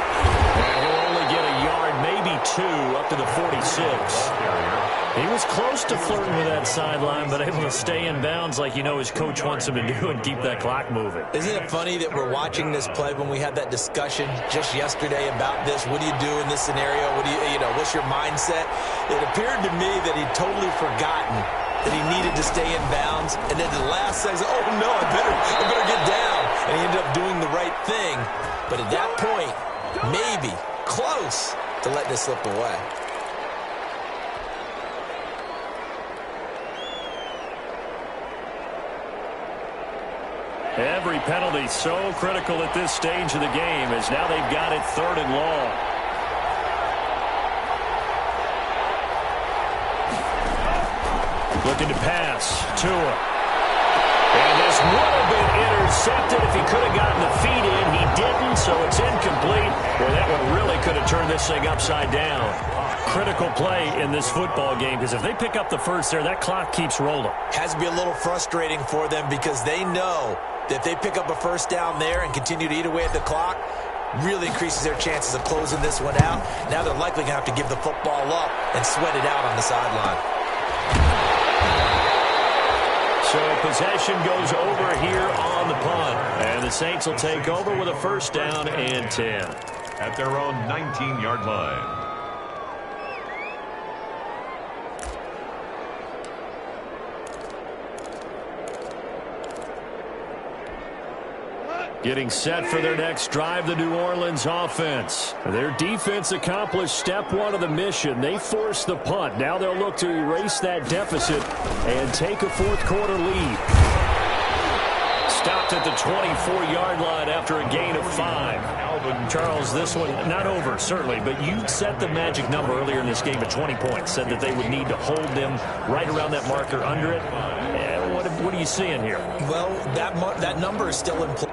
And he'll only get a yard, maybe 2, up to the 46. He was close to flirting with that sideline, but able to stay in bounds like you know his coach wants him to do and keep that clock moving. Isn't it funny that we're watching this play when we had that discussion just yesterday about this? What do you do in this scenario? What do you know, what's your mindset? It appeared to me that he'd totally forgotten that he needed to stay in bounds, and then the last second, oh no, I better get down. And he ended up doing the right thing. But at that point, maybe close to letting it slip away. Every penalty so critical at this stage of the game as now they've got it 3rd and long. Looking to pass. Tua. And this would have been intercepted if he could have gotten the feet in. He didn't, so it's incomplete. Boy, that one really could have turned this thing upside down. Critical play in this football game because if they pick up the first there, that clock keeps rolling. Has to be a little frustrating for them because they know that if they pick up a first down there and continue to eat away at the clock, really increases their chances of closing this one out. Now they're likely going to have to give the football up and sweat it out on the sideline. So possession goes over here on the punt. And the Saints will take over with a first down and 10. At their own 19-yard line. Getting set for their next drive, the New Orleans offense. Their defense accomplished step 1 of the mission. They forced the punt. Now they'll look to erase that deficit and take a fourth-quarter lead. Stopped at the 24-yard line after a gain of 5. Charles, this one, not over, certainly, but you set the magic number earlier in this game at 20 points. Said that they would need to hold them right around that marker under it. What are you seeing here? Well, that number is still in play.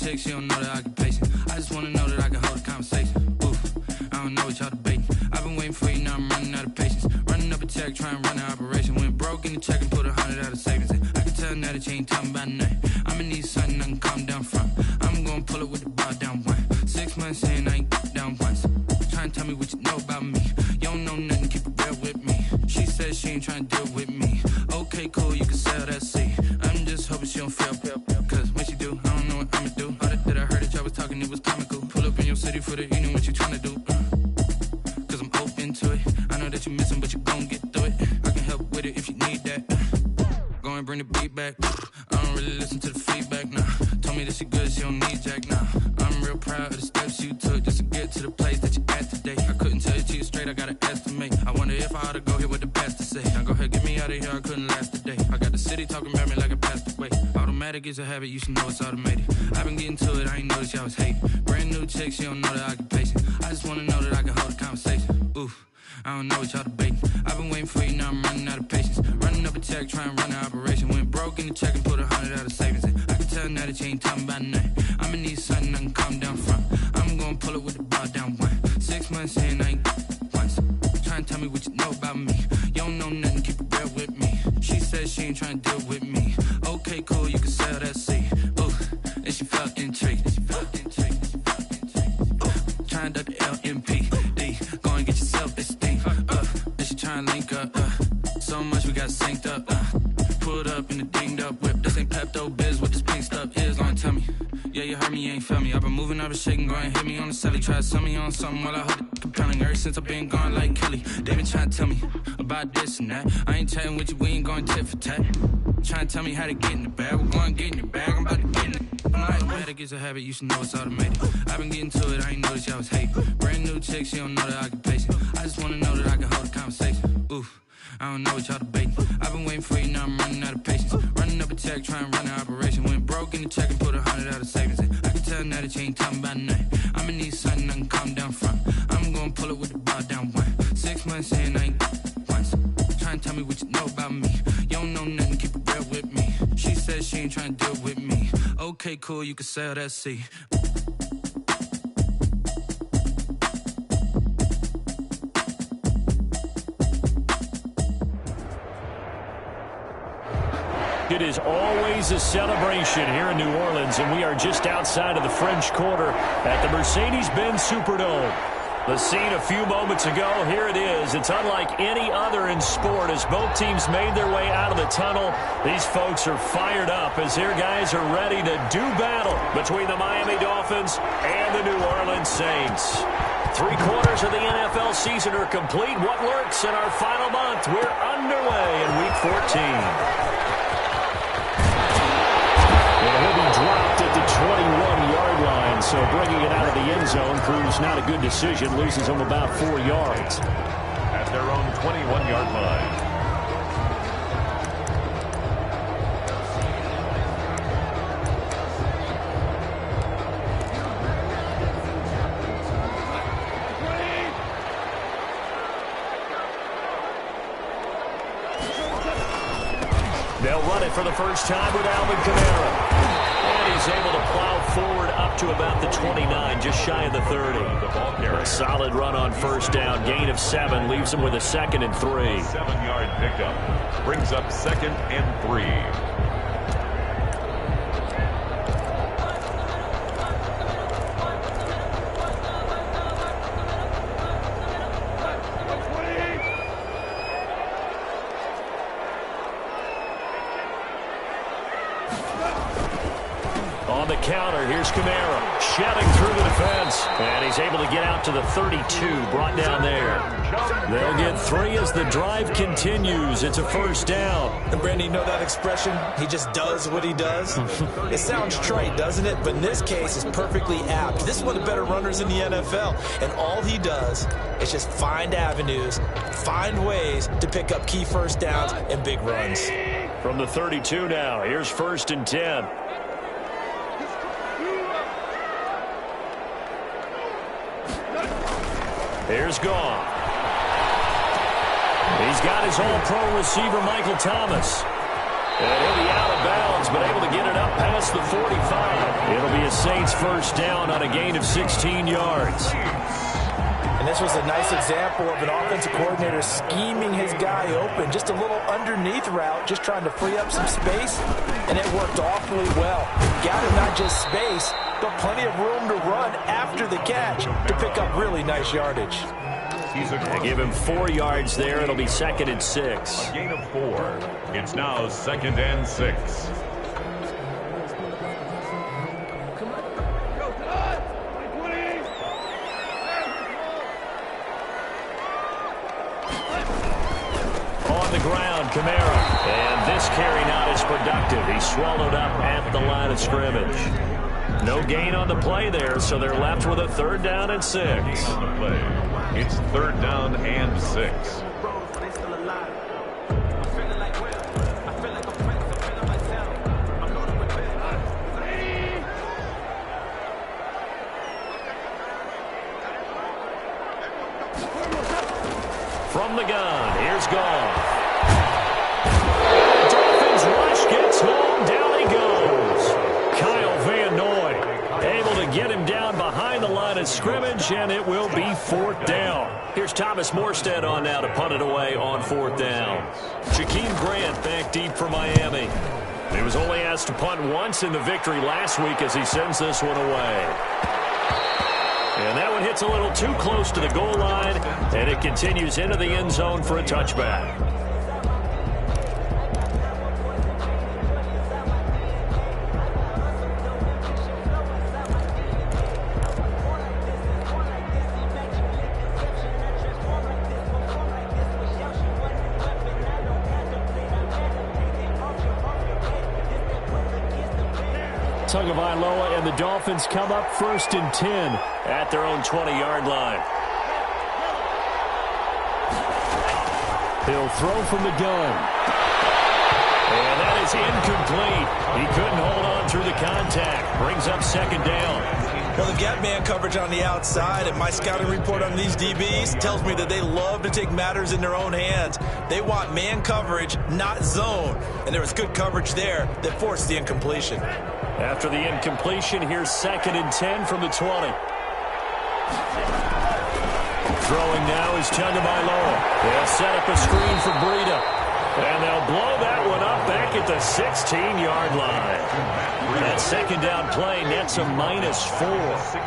chick, she don't know that I can pace it. I just wanna know that I can hold a conversation. Oof, I don't know what y'all debating. I've been waiting for you, now I'm running out of patience. Running up a check, trying to run an operation. Went broke in the check and put 100 out of savings in. I can tell now that you ain't talking about nothing. I'ma need something I can calm down from. I'm gonna pull it with the bar down one. 6 months in, I ain't down once. Trying to tell me what you know about me. You don't know nothing, keep it real with me. She says she ain't trying to deal with me. Okay, cool, you can sell that seat. I'm just hoping she don't fail. Cause when she do, I don't know what I'ma do. All that I heard that y'all was talking, it was comical. Pull up in your city for the evening, what you trying to do? Cause I'm open to it. I know that you missing, but you gon' get through it. I can help with it if you need that. Go and bring the beat back. I don't really listen to the feedback, nah. Told me that she good, she don't need Jack, nah. I'm real proud of the steps you took just to get to the place that you at today. I couldn't tell you to you straight, I gotta estimate. I wonder if I ought to go here with the best to say. Now go ahead, get me out of here, I couldn't last today. I got the city talking about me like I passed away. Automatic is a habit, you should know it's automated. I've been getting to it, I ain't noticed y'all was hating. Brand new chick, she don't know that I can pace it. I just wanna know that I can hold a conversation. Oof, I don't know what y'all debating. I've been waiting for you, now I'm running out of patience. Running up a check, trying to run an operation. Went broke in the check and put 100 out of savings in. I can tell now that you ain't talking about nothing. I'ma need something I can calm down from. I'm gonna pull it with the bar down one. 6 months in, I ain't once. Trying to tell me what you know about me. You don't know nothing, keep it real with me. She says she ain't trying to deal with me. Okay, cool, you can sell that seat. Ooh, and she felt intrigued. Trying to duck the LMPD. Go and get yourself this thing. And she trying to link up. So much we got synced up. Pulled up in the dinged up whip. This ain't Pepto-Biz, what this pink stuff is. Long tell me. Yeah, you heard me, you ain't felt me. I've been moving, I've been shaking, go and hit me on the celly. Try to sell me on something while I hold it compelling. Ever since I've been gone like Kelly, they been trying to tell me about this and that. I ain't chatting with you, we ain't going tit for tat. Trying to tell me how to get in the bag. We're going to get in the bag, I'm about to get in it. Automatic is a habit, you should know it's automated. I've been getting to it, I ain't noticed y'all was hating. Brand new chick, she don't know that I can pace it. I just wanna know that I can hold a conversation. Oof, I don't know what y'all debating. I've been waiting for you, now I'm running out of patience. Running up a check, trying to run an operation. Went broke in the check and put 100 out of savings in. I can tell now that you ain't talking about nothing. I'ma need something I can calm down from. I'm gonna pull it with the bar down one. 6 months in, I ain't once. Trying to tell me what you know about me. You don't know nothing, keep it real with me. She says she ain't trying to deal with me. Okay, cool, you can sell that seat. It is always a celebration here in New Orleans, and we are just outside of the French Quarter at the Mercedes-Benz Superdome. The scene a few moments ago, here it is. It's unlike any other in sport as both teams made their way out of the tunnel. These folks are fired up as their guys are ready to do battle between the Miami Dolphins and the New Orleans Saints. 3 quarters of the NFL season are complete. What lurks in our final month? We're underway in Week 14. And he'll be dropped at the 21-yard line, so bringing it out of the end zone proves not a good decision. Loses him about 4 yards. At their own 21-yard line. They'll run it for the first time with Alvin Kamara. And he's able to plow forward up to about the 29, just shy of the 30. A solid run on first down. Gain of 7 leaves him with a 2nd and 3. 7-yard pickup. Brings up 2nd and 3. On the counter, here's Kamara, shoving through the defense, and he's able to get out to the 32, brought down there. They'll get 3 as the drive continues. It's a first down. And Brandon, you know that expression? He just does what he does. It sounds trite, doesn't it? But in this case, it's perfectly apt. This is one of the better runners in the NFL, and all he does is just find avenues, find ways to pick up key first downs and big runs. From the 32 now, here's 1st and 10. Here's Goff. He's got his all-pro receiver, Michael Thomas. And he'll be out of bounds been able to get it up past the 45. It'll be a Saints first down on a gain of 16 yards. And this was a nice example of an offensive coordinator scheming his guy open. Just a little underneath route, just trying to free up some space, and it worked awfully well. Got him not just space, but plenty of room to run after the catch to pick up really nice yardage. They give him 4 yards there. It'll be 2nd and 6. A gain of 4. It's now 2nd and 6. On the ground, Kamara. And this carry not as productive. He's swallowed up at the line of scrimmage. No gain on the play there, so they're left with a 3rd down and 6. On the play. It's 3rd down and 6. From the gun, here's Goff. Dolphins rush gets home, down he goes. Kyle Van Noy able to get him down behind the line of scrimmage, and it will be 4th down. Here's Thomas Morstead on now to punt it away on 4th down. Jakeem Grant back deep for Miami. He was only asked to punt once in the victory last week as he sends this one away. And that one hits a little too close to the goal line, and it continues into the end zone for a touchback. Tagovailoa and the Dolphins come up 1st and 10 at their own 20-yard line. He'll throw from the gun. And that is incomplete. He couldn't hold on through the contact. Brings up 2nd down. Well, they've got man coverage on the outside, and my scouting report on these DBs tells me that they love to take matters in their own hands. They want man coverage, not zone. And there was good coverage there that forced the incompletion. After the incompletion, here's 2nd and 10 from the 20. Throwing now is Tagovailoa. They'll set up a screen for Breida. And they'll blow that one up back at the 16-yard line. That 2nd down play nets a -4.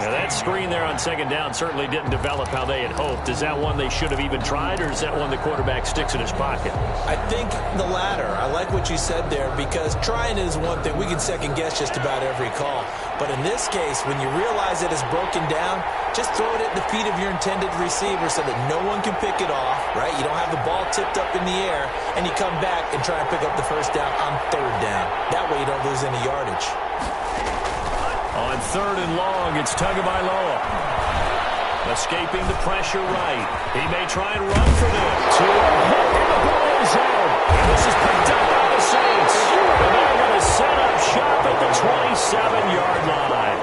Now that screen there on 2nd down certainly didn't develop how they had hoped. Is that one they should have even tried, or is that one the quarterback sticks in his pocket? I think the latter. I like what you said there, because trying is one thing. We can second guess just about every call. But in this case, when you realize it is broken down, just throw it at the feet of your intended receiver so that no one can pick it off, right? You don't have the ball tipped up in the air, and you come back and try and pick up the 1st down on 3rd down. That way you don't lose any yardage. On 3rd and long, it's Tagovailoa. Escaping the pressure right. He may try and run for them. To a hook in the ball zone. And this is picked up by the Saints. And they're going to set up shop at the 27-yard line.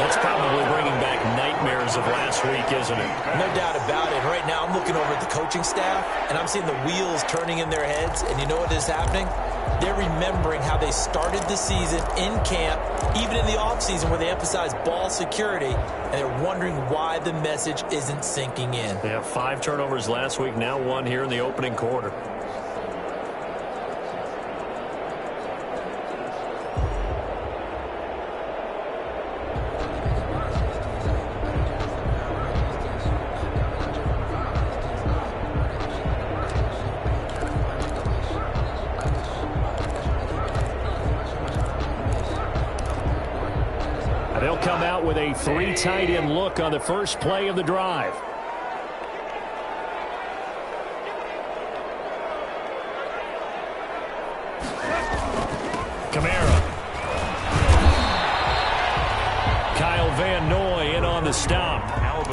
That's probably bringing back nightmares of last week, isn't it? No doubt about it. Right now I'm looking over at the coaching staff, and I'm seeing the wheels turning in their heads. And you know what is happening? They're remembering how they started the season in camp, even in the offseason where they emphasized ball security, and they're wondering why the message isn't sinking in. They have 5 turnovers last week, now 1 here in the opening quarter. They'll come out with a 3 tight end look on the first play of the drive. Kamara. Kyle Van Noy in on the stop.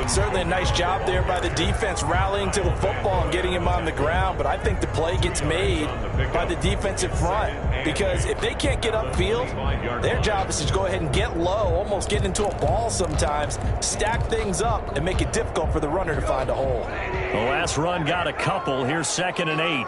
Certainly a nice job there by the defense rallying to the football and getting him on the ground, but I think the play gets made by the defensive front, because if they can't get upfield, their job is to go ahead and get low, almost get into a ball sometimes, stack things up, and make it difficult for the runner to find a hole. The last run got a couple. Here's 2nd and 8.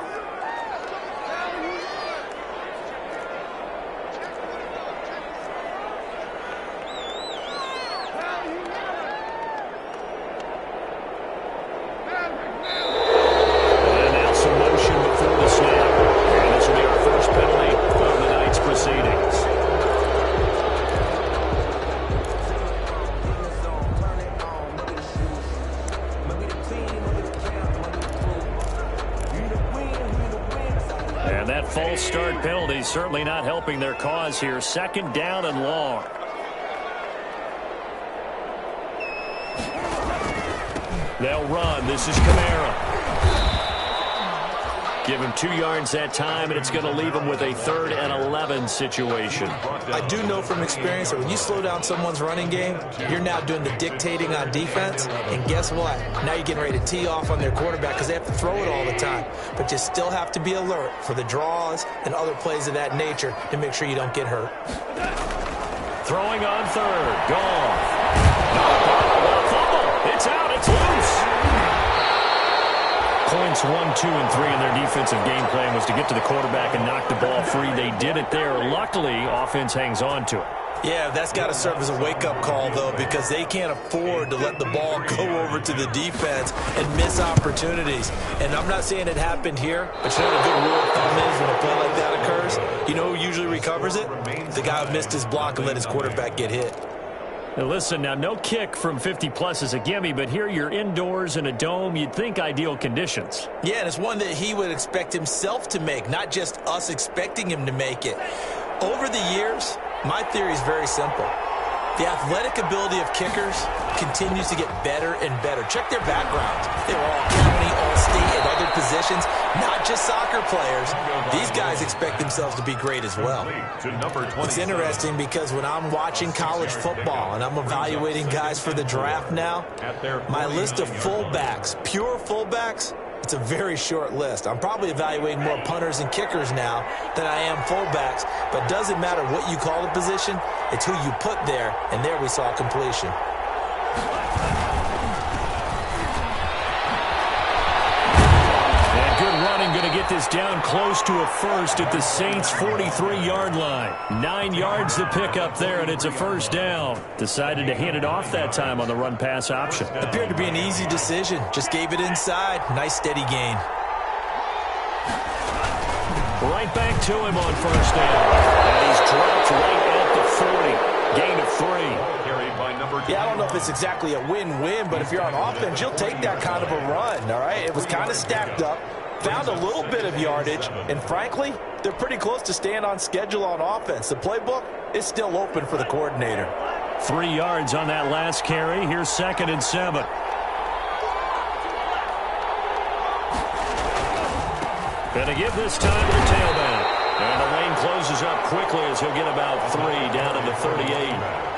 that false start penalty certainly not helping their cause here. 2nd down and long. They'll run. This is Kamara. Give him 2 yards that time, and it's going to leave him with a 3rd and 11 situation. I do know from experience that when you slow down someone's running game, you're now doing the dictating on defense. And guess what? Now you're getting ready to tee off on their quarterback because they have to throw it all the time. But you still have to be alert for the draws and other plays of that nature to make sure you don't get hurt. Throwing on 3rd. Gone. Fumble. It's out. It's loose. Points 1, 2, and 3 in their defensive game plan was to get to the quarterback and knock the ball free. They did it there. Luckily, offense hangs on to it. Yeah, that's got to serve as a wake-up call, though, because they can't afford to let the ball go over to the defense and miss opportunities. And I'm not saying it happened here, but you know what a good rule of thumb is when a play like that occurs? You know who usually recovers it? The guy who missed his block and let his quarterback get hit. Now listen, now no kick from 50-plus is a gimme, but here you're indoors in a dome. You'd think ideal conditions. Yeah, and it's one that he would expect himself to make, not just us expecting him to make it. Over the years, my theory is very simple. The athletic ability of kickers continues to get better and better. Check their backgrounds. They were all county, all state, and other positions, not just soccer players. These guys expect themselves to be great as well. It's interesting because when I'm watching college football and I'm evaluating guys for the draft now, my list of fullbacks, pure fullbacks, it's a very short list. I'm probably evaluating more punters and kickers now than I am fullbacks. But it doesn't matter what you call the position. It's who you put there. And there we saw completion. And good running, going to get this down close to a first at the Saints' 43-yard line. 9 yards to pick up there, and it's a 1st down. Decided to hand it off that time on the run-pass option. Appeared to be an easy decision. Just gave it inside. Nice steady gain. Right back to him on 1st down. And he's dropped right at the 40. Gain of 3. Yeah, I don't know if it's exactly a win-win, but if you're on offense, you'll take that kind of a run, all right? It was kind of stacked up, found a little bit of yardage, and frankly, they're pretty close to staying on schedule on offense. The playbook is still open for the coordinator. 3 yards on that last carry. Here's 2nd and 7. And to give this time to the tailback. And the lane closes up quickly as he'll get about 3 down to the 38.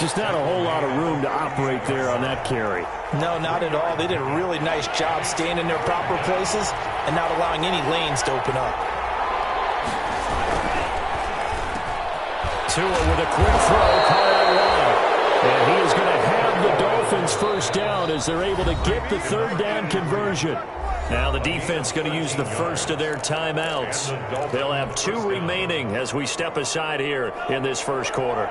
Just not a whole lot of room to operate there on that carry. No, not at all. They did a really nice job staying in their proper places and not allowing any lanes to open up. Tua with a quick throw, caught out wide. And he is going to have the Dolphins 1st down as they're able to get the 3rd down conversion. Now the defense going to use the first of their timeouts. They'll have 2 remaining as we step aside here in this 1st quarter.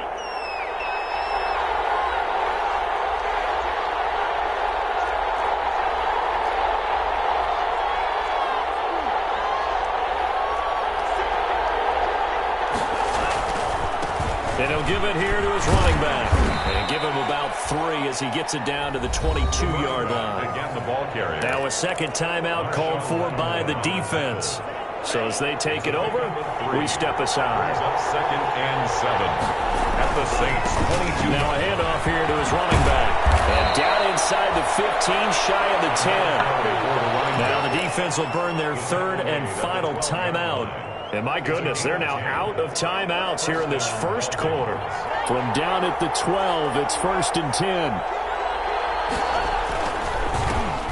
And he'll give it here to his running back. And give him about 3 as he gets it down to the 22-yard line. Again, the ball carrier. Now a 2nd timeout called for by the defense. So as they take it over, we step aside. 2nd and 7 at the Saints 22. Now a handoff here to his running back. And down inside the 15, shy of the 10. Now the defense will burn their 3rd and final timeout. And my goodness, they're now out of timeouts here in this 1st quarter. From down at the 12, it's 1st and 10.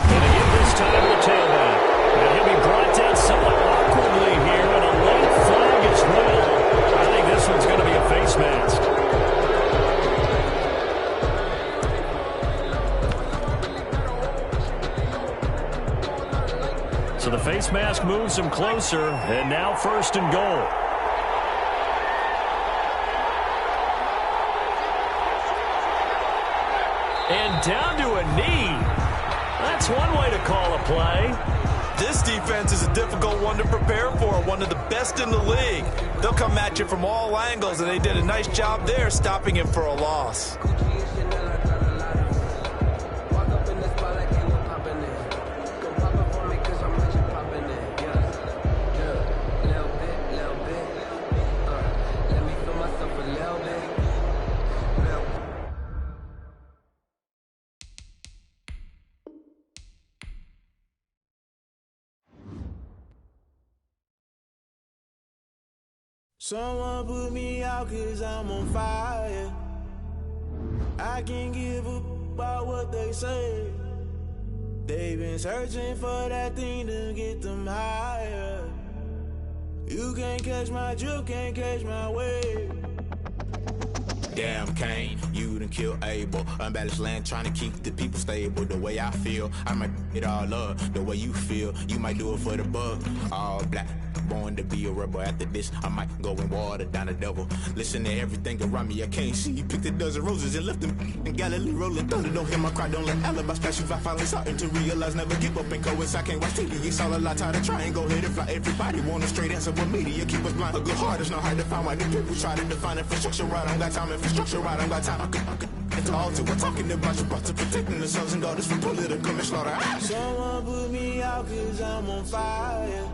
And to give this time to the tailback. And he'll be brought down somewhat awkwardly here, and a late flag as well. I think this one's going to be a face mask. So the face mask moves him closer, and now 1st and goal. And down to a knee. That's one way to call a play. This defense is a difficult one to prepare for, one of the best in the league. They'll come at you from all angles, and they did a nice job there stopping him for a loss. Someone put me out 'cause I'm on fire. I can't give up about what they say. They've been searching for that thing to get them higher. You can't catch my drift, can't catch my wave. Damn, Kane, you done killed Abel. Unbalanced land, trying to keep the people stable. The way I feel, I might it all up. The way you feel, you might do it for the buck. All black, born to be a rebel. After this, I might go and water down the devil. Listen to everything around me, I can't see. You picked a dozen roses and left them in Galilee rolling thunder. Don't hear my cry, don't let alibis pass you. I finally starting to realize, never give up and coincide. Can't watch TV, it's all a lot. Tired of trying, go ahead and fly. Everybody want a straight answer, but media keep us blind. A good heart is not hard to find. Why the people try to define infrastructure right? I don't got time, infrastructure right, I don't got time. I could it's all to we're talking about you, about to protecting the sons and daughters from political and slaughter. Someone put me out 'cause I'm on fire.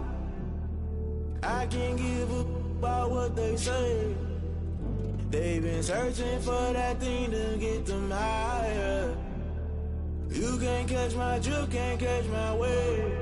I can't give up about what they say. They've been searching for that thing to get them higher. You can't catch my drift, can't catch my wave.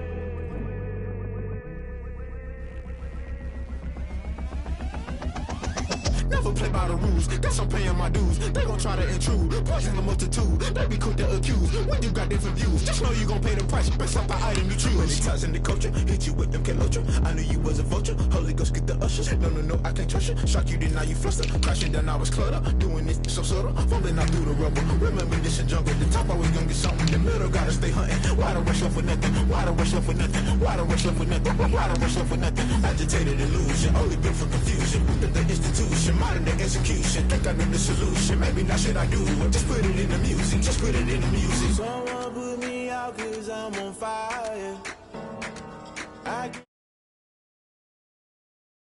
Never play by the rules, guess I'm paying my dues. They gon' try to intrude, poison the multitude. They be quick to accuse, when you got different views. Just know you gon' pay the price, based off the item you choose. Many times in the culture, hit you with them Kelotra. I knew you was a vulture, Holy Ghost get the ushers. No, I can't trust you. Shock you, then now you fluster. Crashing down, I was cluttered. Doing this so subtle, falling out through the rubble. Remember this in jungle, the top I was gonna get something. The middle gotta stay hunting. Why the rush left for nothing? Why the rush left for nothing? Why the rush left for nothing? Why the rush left for nothing? Agitated illusion, only built for confusion. The institution, modern day execution. Think I know the solution. Maybe not should I do it? Just put it in the music. Just put it in the music. Someone put me out 'cause I'm on fire.